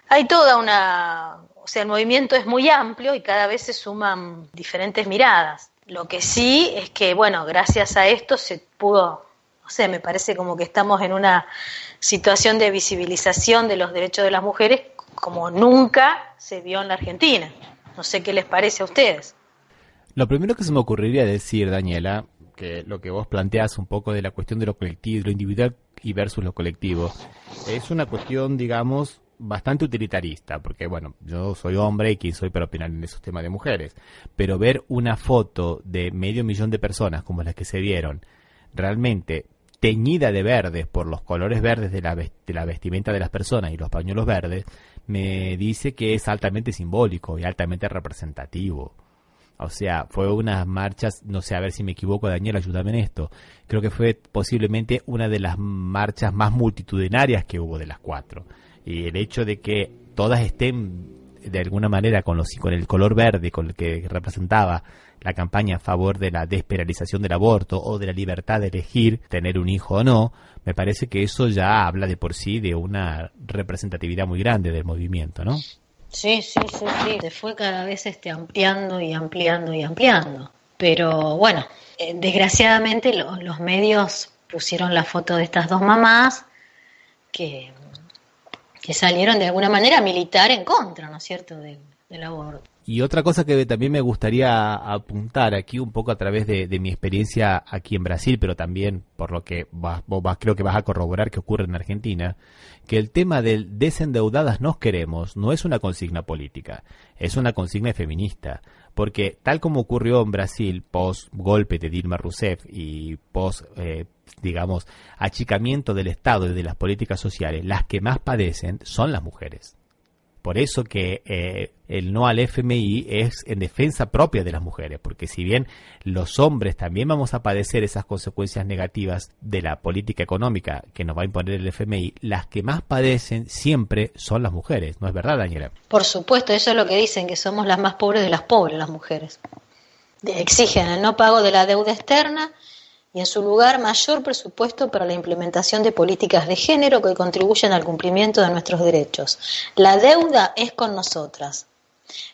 Hay el movimiento es muy amplio y cada vez se suman diferentes miradas. Lo que sí es que, gracias a esto se pudo, me parece como que estamos en una situación de visibilización de los derechos de las mujeres como nunca se vio en la Argentina. No sé qué les parece a ustedes. Lo primero que se me ocurriría decir, Daniela, que lo que vos planteás un poco de la cuestión de lo colectivo, lo individual y versus lo colectivo, es una cuestión, digamos, bastante utilitarista, porque bueno, yo soy hombre y quién soy para opinar en esos temas de mujeres, pero ver una foto de 500.000 de personas como las que se vieron, realmente teñida de verdes por los colores verdes de la vestimenta de las personas y los pañuelos verdes, me dice que es altamente simbólico y altamente representativo. O sea, fue unas marchas, no sé, a ver si me equivoco, Daniel, ayúdame en esto. Creo que fue posiblemente una de las marchas más multitudinarias que hubo de las 4. Y el hecho de que todas estén de alguna manera con el color verde, con el que representaba la campaña a favor de la despenalización del aborto o de la libertad de elegir tener un hijo o no, me parece que eso ya habla de por sí de una representatividad muy grande del movimiento, ¿no? Sí. Se fue cada vez ampliando y ampliando y ampliando. Pero bueno, desgraciadamente los medios pusieron la foto de estas dos mamás que salieron de alguna manera a militar en contra, ¿no es cierto?, del aborto. Y otra cosa que también me gustaría apuntar aquí un poco a través de mi experiencia aquí en Brasil, pero también por lo que creo que vas a corroborar que ocurre en Argentina, que el tema del desendeudadas nos queremos no es una consigna política, es una consigna feminista, porque tal como ocurrió en Brasil post golpe de Dilma Rousseff y post digamos achicamiento del Estado y de las políticas sociales, las que más padecen son las mujeres. Por eso que el no al FMI es en defensa propia de las mujeres, porque si bien los hombres también vamos a padecer esas consecuencias negativas de la política económica que nos va a imponer el FMI, las que más padecen siempre son las mujeres, ¿no es verdad, Daniela? Por supuesto, eso es lo que dicen, que somos las más pobres de las pobres, las mujeres. Exigen el no pago de la deuda externa y en su lugar mayor presupuesto para la implementación de políticas de género que contribuyen al cumplimiento de nuestros derechos. La deuda es con nosotras.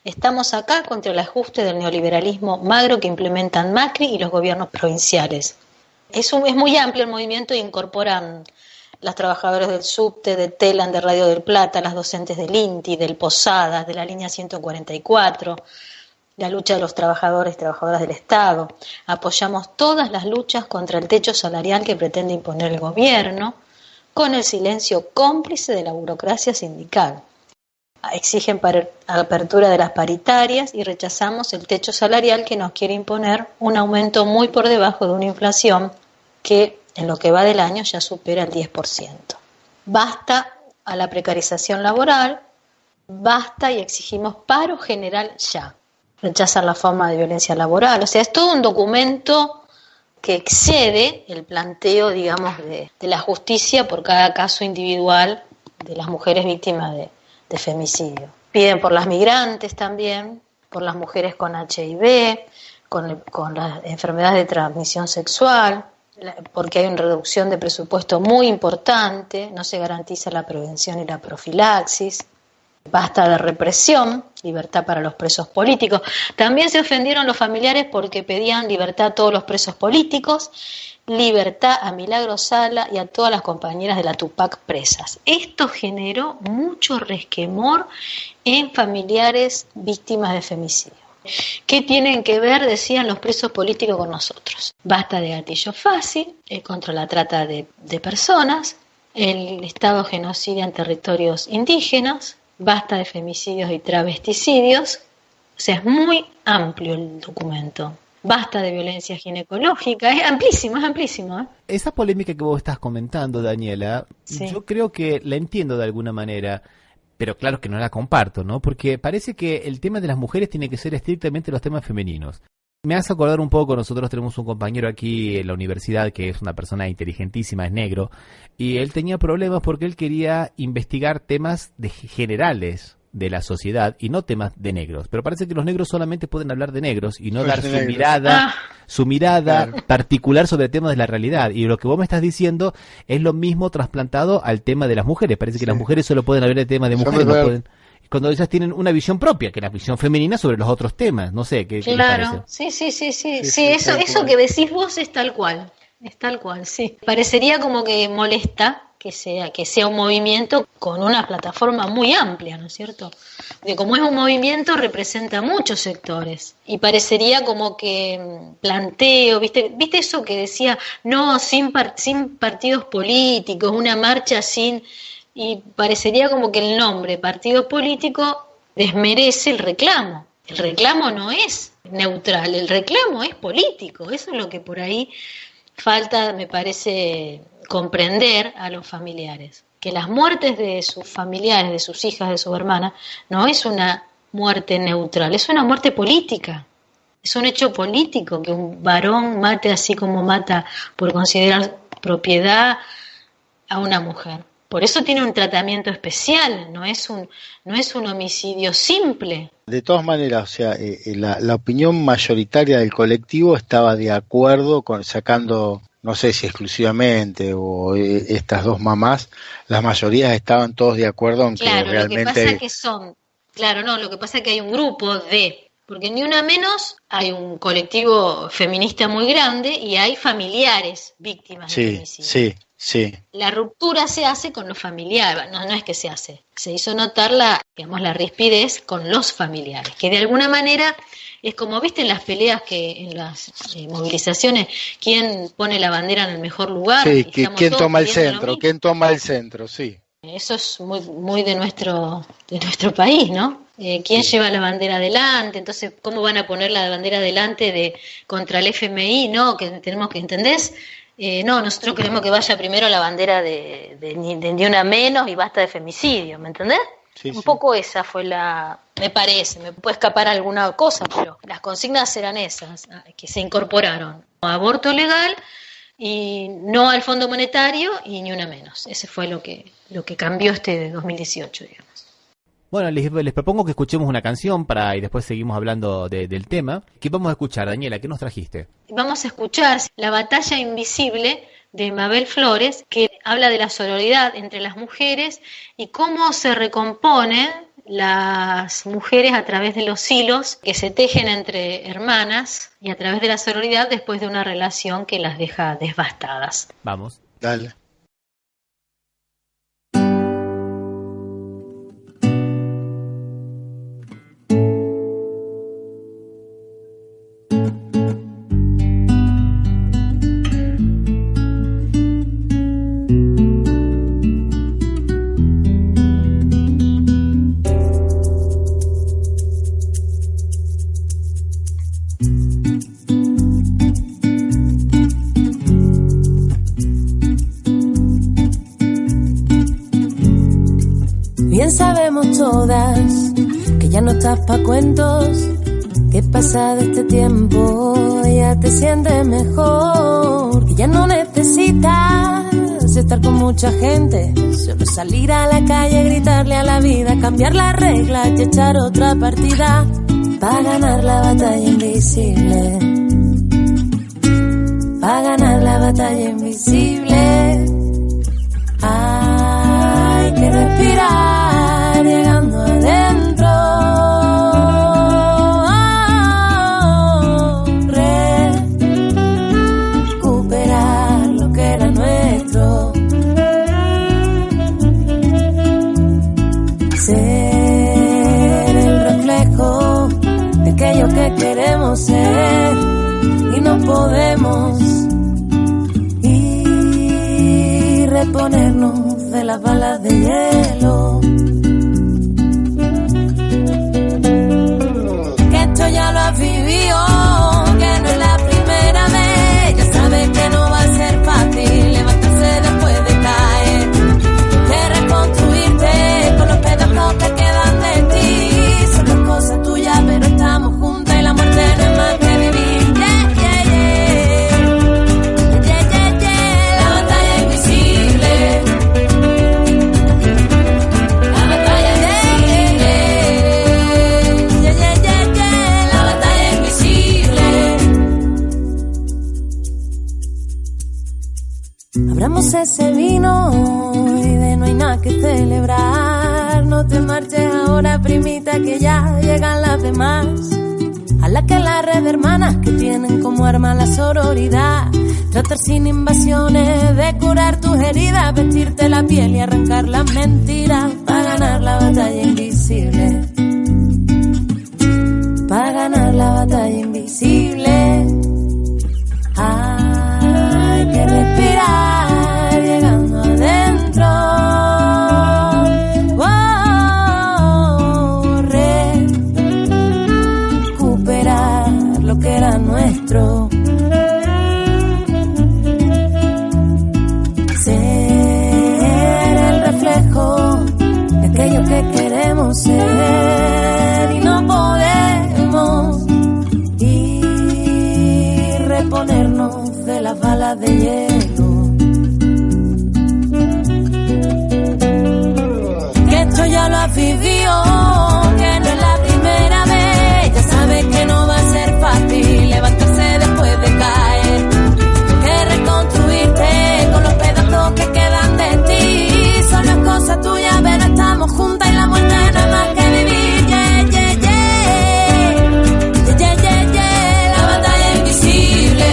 Estamos acá contra el ajuste del neoliberalismo magro que implementan Macri y los gobiernos provinciales. Es muy amplio el movimiento e incorporan las trabajadoras del subte, de Telam, de Radio del Plata, las docentes del INTI, del Posadas, de la línea 144, la lucha de los trabajadores y trabajadoras del Estado. Apoyamos todas las luchas contra el techo salarial que pretende imponer el gobierno, con el silencio cómplice de la burocracia sindical. Exigen apertura de las paritarias y rechazamos el techo salarial que nos quiere imponer un aumento muy por debajo de una inflación que en lo que va del año ya supera el 10%. Basta a la precarización laboral, basta y exigimos paro general ya. Rechazan la forma de violencia laboral, o sea, es todo un documento que excede el planteo, digamos, de la justicia por cada caso individual de las mujeres víctimas de femicidio. Piden por las migrantes también, por las mujeres con HIV, con las enfermedades de transmisión sexual, porque hay una reducción de presupuesto muy importante, no se garantiza la prevención y la profilaxis. Basta de represión, libertad para los presos políticos. También se ofendieron los familiares porque pedían libertad a todos los presos políticos, libertad a Milagro Sala y a todas las compañeras de la Tupac presas. Esto generó mucho resquemor en familiares víctimas de femicidio. ¿Qué tienen que ver, decían, los presos políticos con nosotros? Basta de gatillo fácil, contra la trata de personas, el Estado genocida en territorios indígenas, basta de femicidios y travesticidios. O sea, es muy amplio el documento. Basta de violencia ginecológica, es amplísimo, ¿eh? Esa polémica que vos estás comentando, Daniela, sí, yo creo que la entiendo de alguna manera, pero claro que no la comparto, ¿no? Porque parece que el tema de las mujeres tiene que ser estrictamente los temas femeninos. Me hace acordar un poco, nosotros tenemos un compañero aquí en la universidad que es una persona inteligentísima, es negro, y él tenía problemas porque él quería investigar temas generales de la sociedad y no temas de negros, pero parece que los negros solamente pueden hablar de negros y no dar su mirada claro, particular sobre temas de la realidad, y lo que vos me estás diciendo es lo mismo trasplantado al tema de las mujeres. Parece que las mujeres solo pueden hablar de temas de mujeres, no pueden, cuando ellas tienen una visión propia, que es la visión femenina sobre los otros temas, no sé, ¿qué claro, sí, eso que decís vos es tal cual, sí. Parecería como que molesta que sea un movimiento con una plataforma muy amplia, ¿no es cierto? Porque como es un movimiento representa muchos sectores y parecería como que planteo, ¿viste eso que decía, no, sin partidos políticos, una marcha sin... Y parecería como que el nombre partido político desmerece el reclamo. El reclamo no es neutral, el reclamo es político. Eso es lo que por ahí falta, me parece, comprender a los familiares. Que las muertes de sus familiares, de sus hijas, de sus hermanas, no es una muerte neutral, es una muerte política. Es un hecho político que un varón mate así como mata por considerar propiedad a una mujer. Por eso tiene un tratamiento especial, no es un homicidio simple. De todas maneras, o sea, la opinión mayoritaria del colectivo estaba de acuerdo con sacando, no sé si exclusivamente o estas dos mamás, las mayorías estaban todos de acuerdo en que realmente... Lo que pasa que lo que pasa es que hay un grupo porque ni una menos hay un colectivo feminista muy grande y hay familiares víctimas de femicidio. Sí. La ruptura se hace con los familiares, no es que se hace. Se hizo notar la rispidez con los familiares, que de alguna manera es como, viste en las peleas, que en las movilizaciones, quién pone la bandera en el mejor lugar. Sí, quién toma el centro, sí. Eso es muy, muy de nuestro país, ¿no? ¿Quién lleva la bandera adelante? Entonces, ¿cómo van a poner la bandera adelante contra el FMI? No, que tenemos que, ¿entendés? No, nosotros queremos que vaya primero la bandera de ni una menos y basta de femicidio, ¿me entendés? Sí, un poco esa fue me parece, me puede escapar alguna cosa, pero las consignas eran esas, que se incorporaron. Aborto legal y no al Fondo Monetario y ni una menos. Ese fue lo que cambió de 2018, digamos. Bueno, les propongo que escuchemos una canción y después seguimos hablando del tema. ¿Qué vamos a escuchar, Daniela? ¿Qué nos trajiste? Vamos a escuchar La Batalla Invisible de Mabel Flores, que habla de la sororidad entre las mujeres y cómo se recomponen las mujeres a través de los hilos que se tejen entre hermanas y a través de la sororidad después de una relación que las deja devastadas. Vamos. Dale. Sabemos todas que ya no estás pa' cuentos, que pasado este tiempo ya te sientes mejor, que ya no necesitas estar con mucha gente, solo salir a la calle, gritarle a la vida, cambiar las reglas y echar otra partida para ganar la batalla invisible, para ganar la batalla invisible. Hay que respirar llegando adentro, recuperar lo que era nuestro, ser el reflejo de aquello que queremos ser y no podemos, y reponernos de las balas de hielo. Que esto ya lo has vivido, que no es la primera vez. Ya sabes que no va a ser fácil levantarse después de caer, de reconstruirte con los pedazos que quedan de ti. Son las cosas tuyas, pero estamos juntas y la muerte no es más que vivir. Abramos ese vino y de no hay nada que celebrar. No te marches ahora, primita, que ya llegan las demás. A la que la red de hermanas que tienen como arma la sororidad. tratar sin invasiones de curar tus heridas, vestirte la piel y arrancar las mentiras para ganar la batalla invisible, para ganar la batalla invisible. Hay que respirar llegando adentro, recuperar lo que era nuestro. De aquello que queremos ser y no podemos, y reponernos de las balas de hielo. Que esto ya lo has vivido, que no es la primera vez, ya sabes que no va a ser fácil levantarse después de caer, que reconstruirte con los pedazos que quedan de ti. Son las cosas tuyas, pero estamos juntas y la muerte no es más que vivir. Yeah, yeah, yeah. Yeah, yeah, yeah. La batalla invisible.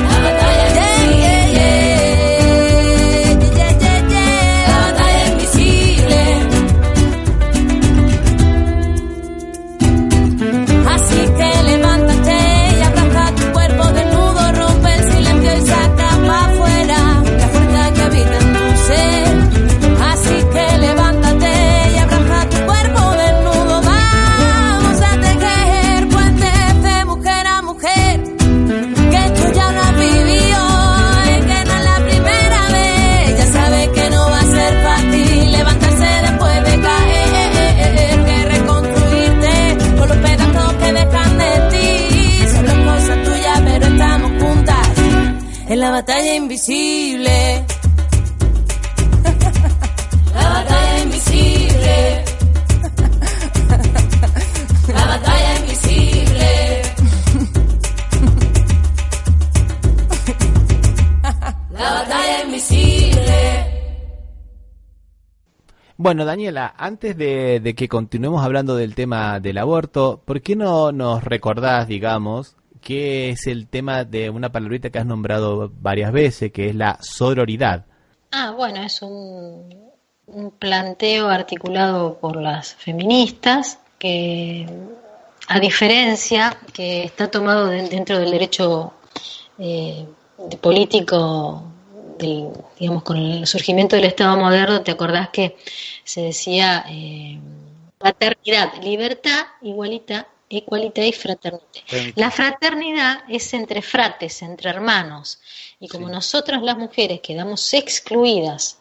La batalla invisible. Yeah, yeah, yeah. La batalla invisible. Así que levántate y abraza tu cuerpo desnudo, rompe el silencio y saca para afuera que habita en tu ser. Así que levántate y abraza tu cuerpo desnudo. Vamos a tejer puentes de mujer a mujer, que esto ya lo has vivido y que no es la primera vez. Ya sabes que no va a ser fácil levantarse después de caer, que reconstruirte con los pedazos que dejan de ti. Son las cosas tuyas, pero estamos juntas en la batalla invisible. La batalla invisible. La batalla invisible. La batalla invisible. Bueno, Daniela, antes de que continuemos hablando del tema del aborto, ¿por qué no nos recordás, digamos, qué es el tema de una palabrita que has nombrado varias veces, que es la sororidad? Bueno, es un planteo articulado por las feministas que, a diferencia, que está tomado dentro del derecho político, digamos, con el surgimiento del Estado moderno. Te acordás que se decía fraternidad, libertad, equalidad y fraternidad. La fraternidad es entre frates, entre hermanos, y como nosotras las mujeres quedamos excluidas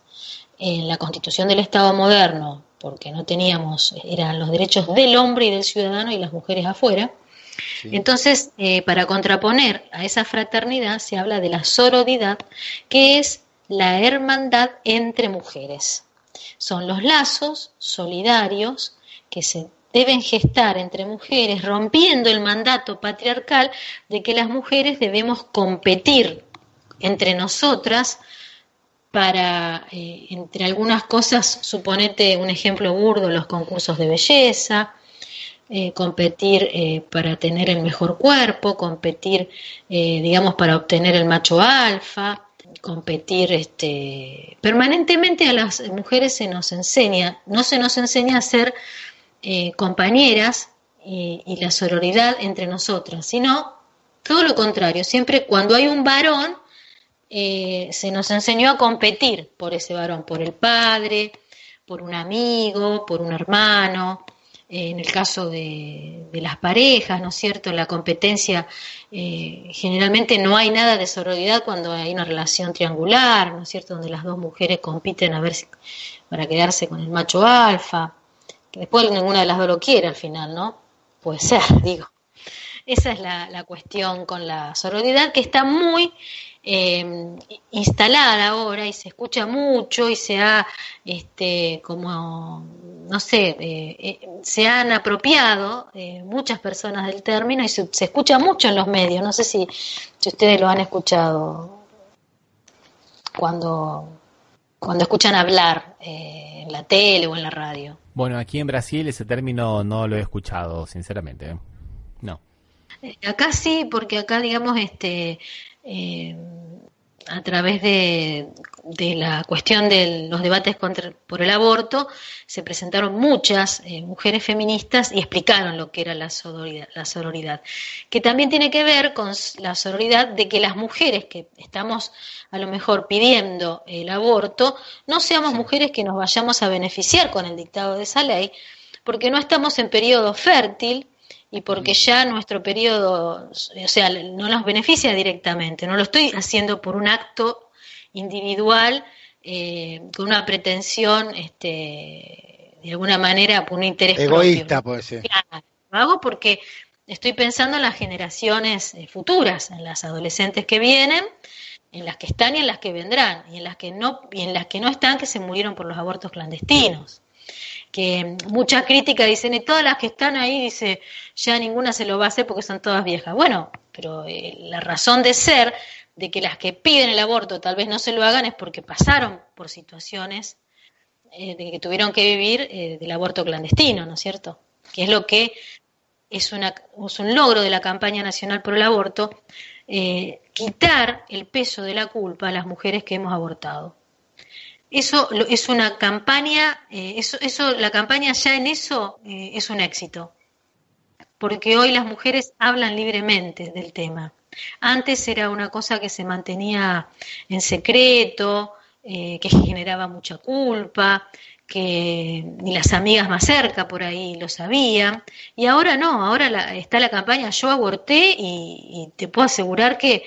en la Constitución del Estado moderno, porque no teníamos, eran los derechos del hombre y del ciudadano y las mujeres afuera. Sí. Entonces, para contraponer a esa fraternidad se habla de la sororidad, que es la hermandad entre mujeres. Son los lazos solidarios que se deben gestar entre mujeres, rompiendo el mandato patriarcal de que las mujeres debemos competir entre nosotras para, entre algunas cosas, suponete un ejemplo burdo, los concursos de belleza, competir para tener el mejor cuerpo, competir, digamos, para obtener el macho alfa, competir permanentemente. A las mujeres se nos enseña, no se nos enseña a ser compañeras y la sororidad entre nosotras, sino todo lo contrario. Siempre cuando hay un varón, se nos enseñó a competir por ese varón, por el padre, por un amigo, por un hermano. En el caso de las parejas, ¿no es cierto? La competencia, generalmente no hay nada de sororidad cuando hay una relación triangular, ¿no es cierto? Donde las dos mujeres compiten a ver si, para quedarse con el macho alfa, que después ninguna de las dos lo quiere al final, ¿no? Puede ser, digo. Esa es la cuestión con la sororidad, que está muy instalada ahora y se escucha mucho y se ha, como, no sé, se han apropiado muchas personas del término y se escucha mucho en los medios. No sé si ustedes lo han escuchado cuando escuchan hablar en la tele o en la radio. Bueno, aquí en Brasil ese término no lo he escuchado, sinceramente. No. Acá sí, porque acá, digamos, a través de la cuestión de los debates por el aborto, se presentaron muchas mujeres feministas y explicaron lo que era la sororidad, que también tiene que ver con la sororidad de que las mujeres que estamos a lo mejor pidiendo el aborto, no seamos mujeres que nos vayamos a beneficiar con el dictado de esa ley, porque no estamos en periodo fértil, y porque ya nuestro periodo, o sea, no nos beneficia directamente, no lo estoy haciendo por un acto individual, con una pretensión, de alguna manera, por un interés egoísta, propio. Puede ser. Claro, lo hago porque estoy pensando en las generaciones futuras, en las adolescentes que vienen, en las que están y en las que vendrán, y en las que no están, que se murieron por los abortos clandestinos. Que mucha crítica dicen, y todas las que están ahí, dice, ya ninguna se lo va a hacer porque son todas viejas. Bueno, pero la razón de ser de que las que piden el aborto tal vez no se lo hagan es porque pasaron por situaciones de que tuvieron que vivir del aborto clandestino, ¿no es cierto? Que es lo que es un logro de la campaña nacional por el aborto, quitar el peso de la culpa a las mujeres que hemos abortado. Eso es una campaña, la campaña ya en eso es un éxito, porque hoy las mujeres hablan libremente del tema. Antes era una cosa que se mantenía en secreto, que generaba mucha culpa, que ni las amigas más cerca por ahí lo sabían, y ahora no, ahora está la campaña Yo Aborté, y te puedo asegurar que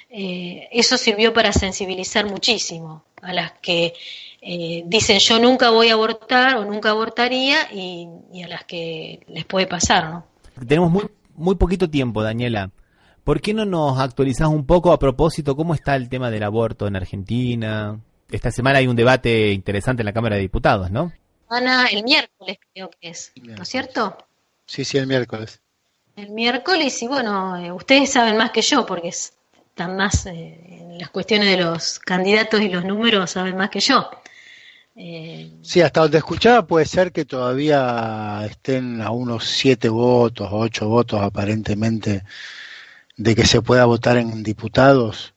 eso sirvió para sensibilizar muchísimo a las que dicen yo nunca voy a abortar o nunca abortaría, y a las que les puede pasar, ¿no? Tenemos muy poquito tiempo, Daniela. ¿Por qué no nos actualizás un poco a propósito cómo está el tema del aborto en Argentina? Esta semana hay un debate interesante en la Cámara de Diputados, ¿no? Ana, el miércoles creo que es, ¿no es cierto? Sí, el miércoles. El miércoles, y bueno, ustedes saben más que yo porque están más en las cuestiones de los candidatos y los números, saben más que yo. Sí, hasta donde escuchaba puede ser que todavía estén a unos 7 votos, 8 votos aparentemente de que se pueda votar en diputados.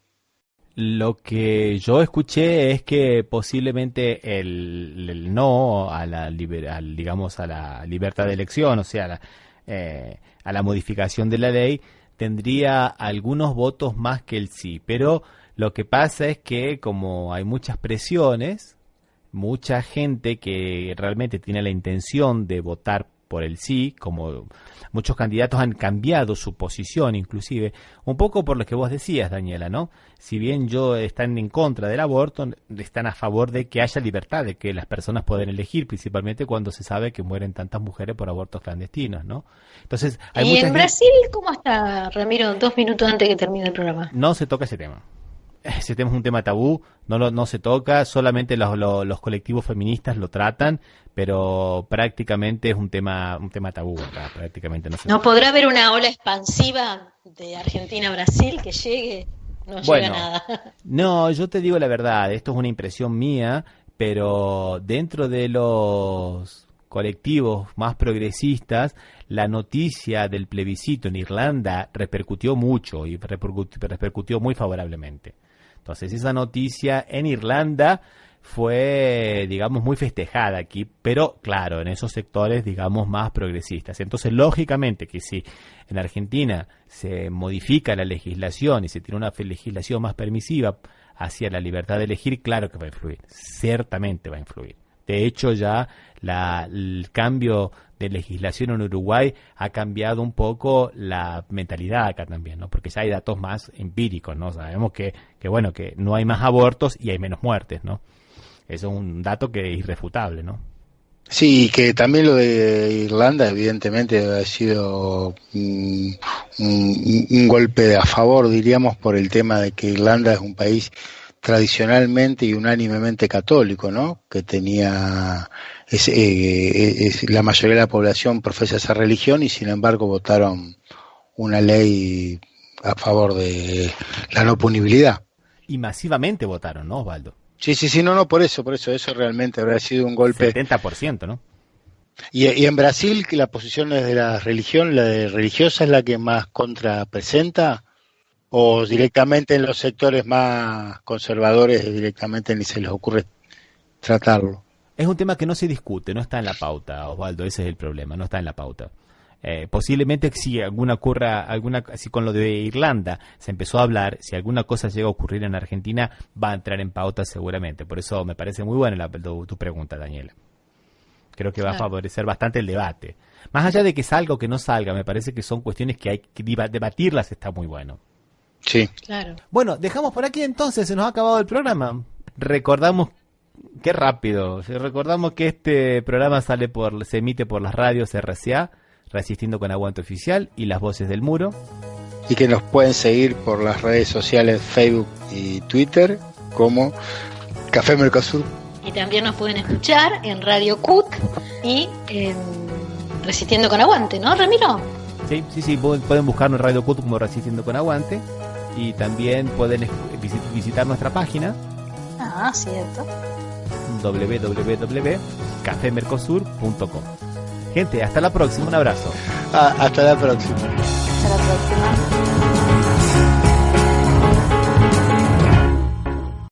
Lo que yo escuché es que posiblemente el no a la digamos a la libertad de elección, o sea, a la modificación de la ley, tendría algunos votos más que el sí, pero lo que pasa es que como hay muchas presiones, mucha gente que realmente tiene la intención de votar por el sí, como muchos candidatos han cambiado su posición, inclusive, un poco por lo que vos decías, Daniela, ¿no? Si bien están en contra del aborto, están a favor de que haya libertad, de que las personas puedan elegir, principalmente cuando se sabe que mueren tantas mujeres por abortos clandestinos, ¿no? Entonces, hay ¿Y en Brasil cómo está, Ramiro? 2 minutos antes que termine el programa. No se toca ese tema. Ese tema es un tema tabú, no se toca, solamente los colectivos feministas lo tratan, pero prácticamente es un tema tabú acá, prácticamente no se ¿No toca. podrá haber una ola expansiva de Argentina a Brasil que llegue? No llega nada. No, yo te digo la verdad, esto es una impresión mía, pero dentro de los colectivos más progresistas, la noticia del plebiscito en Irlanda repercutió mucho y repercutió muy favorablemente. Entonces esa noticia en Irlanda fue, digamos, muy festejada aquí, pero claro, en esos sectores, digamos, más progresistas. Entonces, lógicamente que si en Argentina se modifica la legislación y se tiene una legislación más permisiva hacia la libertad de elegir, claro que va a influir, ciertamente va a influir. De hecho, ya el cambio de legislación en Uruguay ha cambiado un poco la mentalidad acá también, ¿no? Porque ya hay datos más empíricos, ¿no? Sabemos que bueno, que no hay más abortos y hay menos muertes, ¿no? Eso es un dato que es irrefutable, ¿no? Sí, que también lo de Irlanda evidentemente ha sido un golpe a favor, diríamos, por el tema de que Irlanda es un país tradicionalmente y unánimemente católico, ¿no? Que tenía la mayoría de la población profesa esa religión y sin embargo votaron una ley a favor de la no punibilidad. Y masivamente votaron, ¿no, Osvaldo? Sí, no, por eso realmente habrá sido un golpe. 70%, ¿no? Y en Brasil, que la posición es de la religión, la de religiosa es la que más contra presenta, o directamente en los sectores más conservadores directamente ni se les ocurre tratarlo. Es un tema que no se discute, no está en la pauta, Osvaldo, ese es el problema, no está en la pauta. Posiblemente si si con lo de Irlanda se empezó a hablar, si alguna cosa llega a ocurrir en Argentina, va a entrar en pauta seguramente. Por eso me parece muy buena tu pregunta, Daniela. Creo que va a favorecer bastante el debate. Más allá de que salga o que no salga, me parece que son cuestiones que hay que debatirlas, está muy bueno. Sí. Claro. Bueno, dejamos por aquí entonces, se nos ha acabado el programa. Recordamos, qué rápido, recordamos que este programa se emite por las radios RCA, Resistiendo con Aguante Oficial, y Las Voces del Muro. Y que nos pueden seguir por las redes sociales Facebook y Twitter como Café Mercosur. Y también nos pueden escuchar en Radio CUT y en Resistiendo con Aguante, ¿no, Ramiro? Sí, pueden buscarnos en Radio CUT como Resistiendo con Aguante, y también pueden visitar nuestra página. Ah, cierto. www.cafemercosur.com. Gente, hasta la próxima, un abrazo. Hasta la próxima. Hasta la próxima.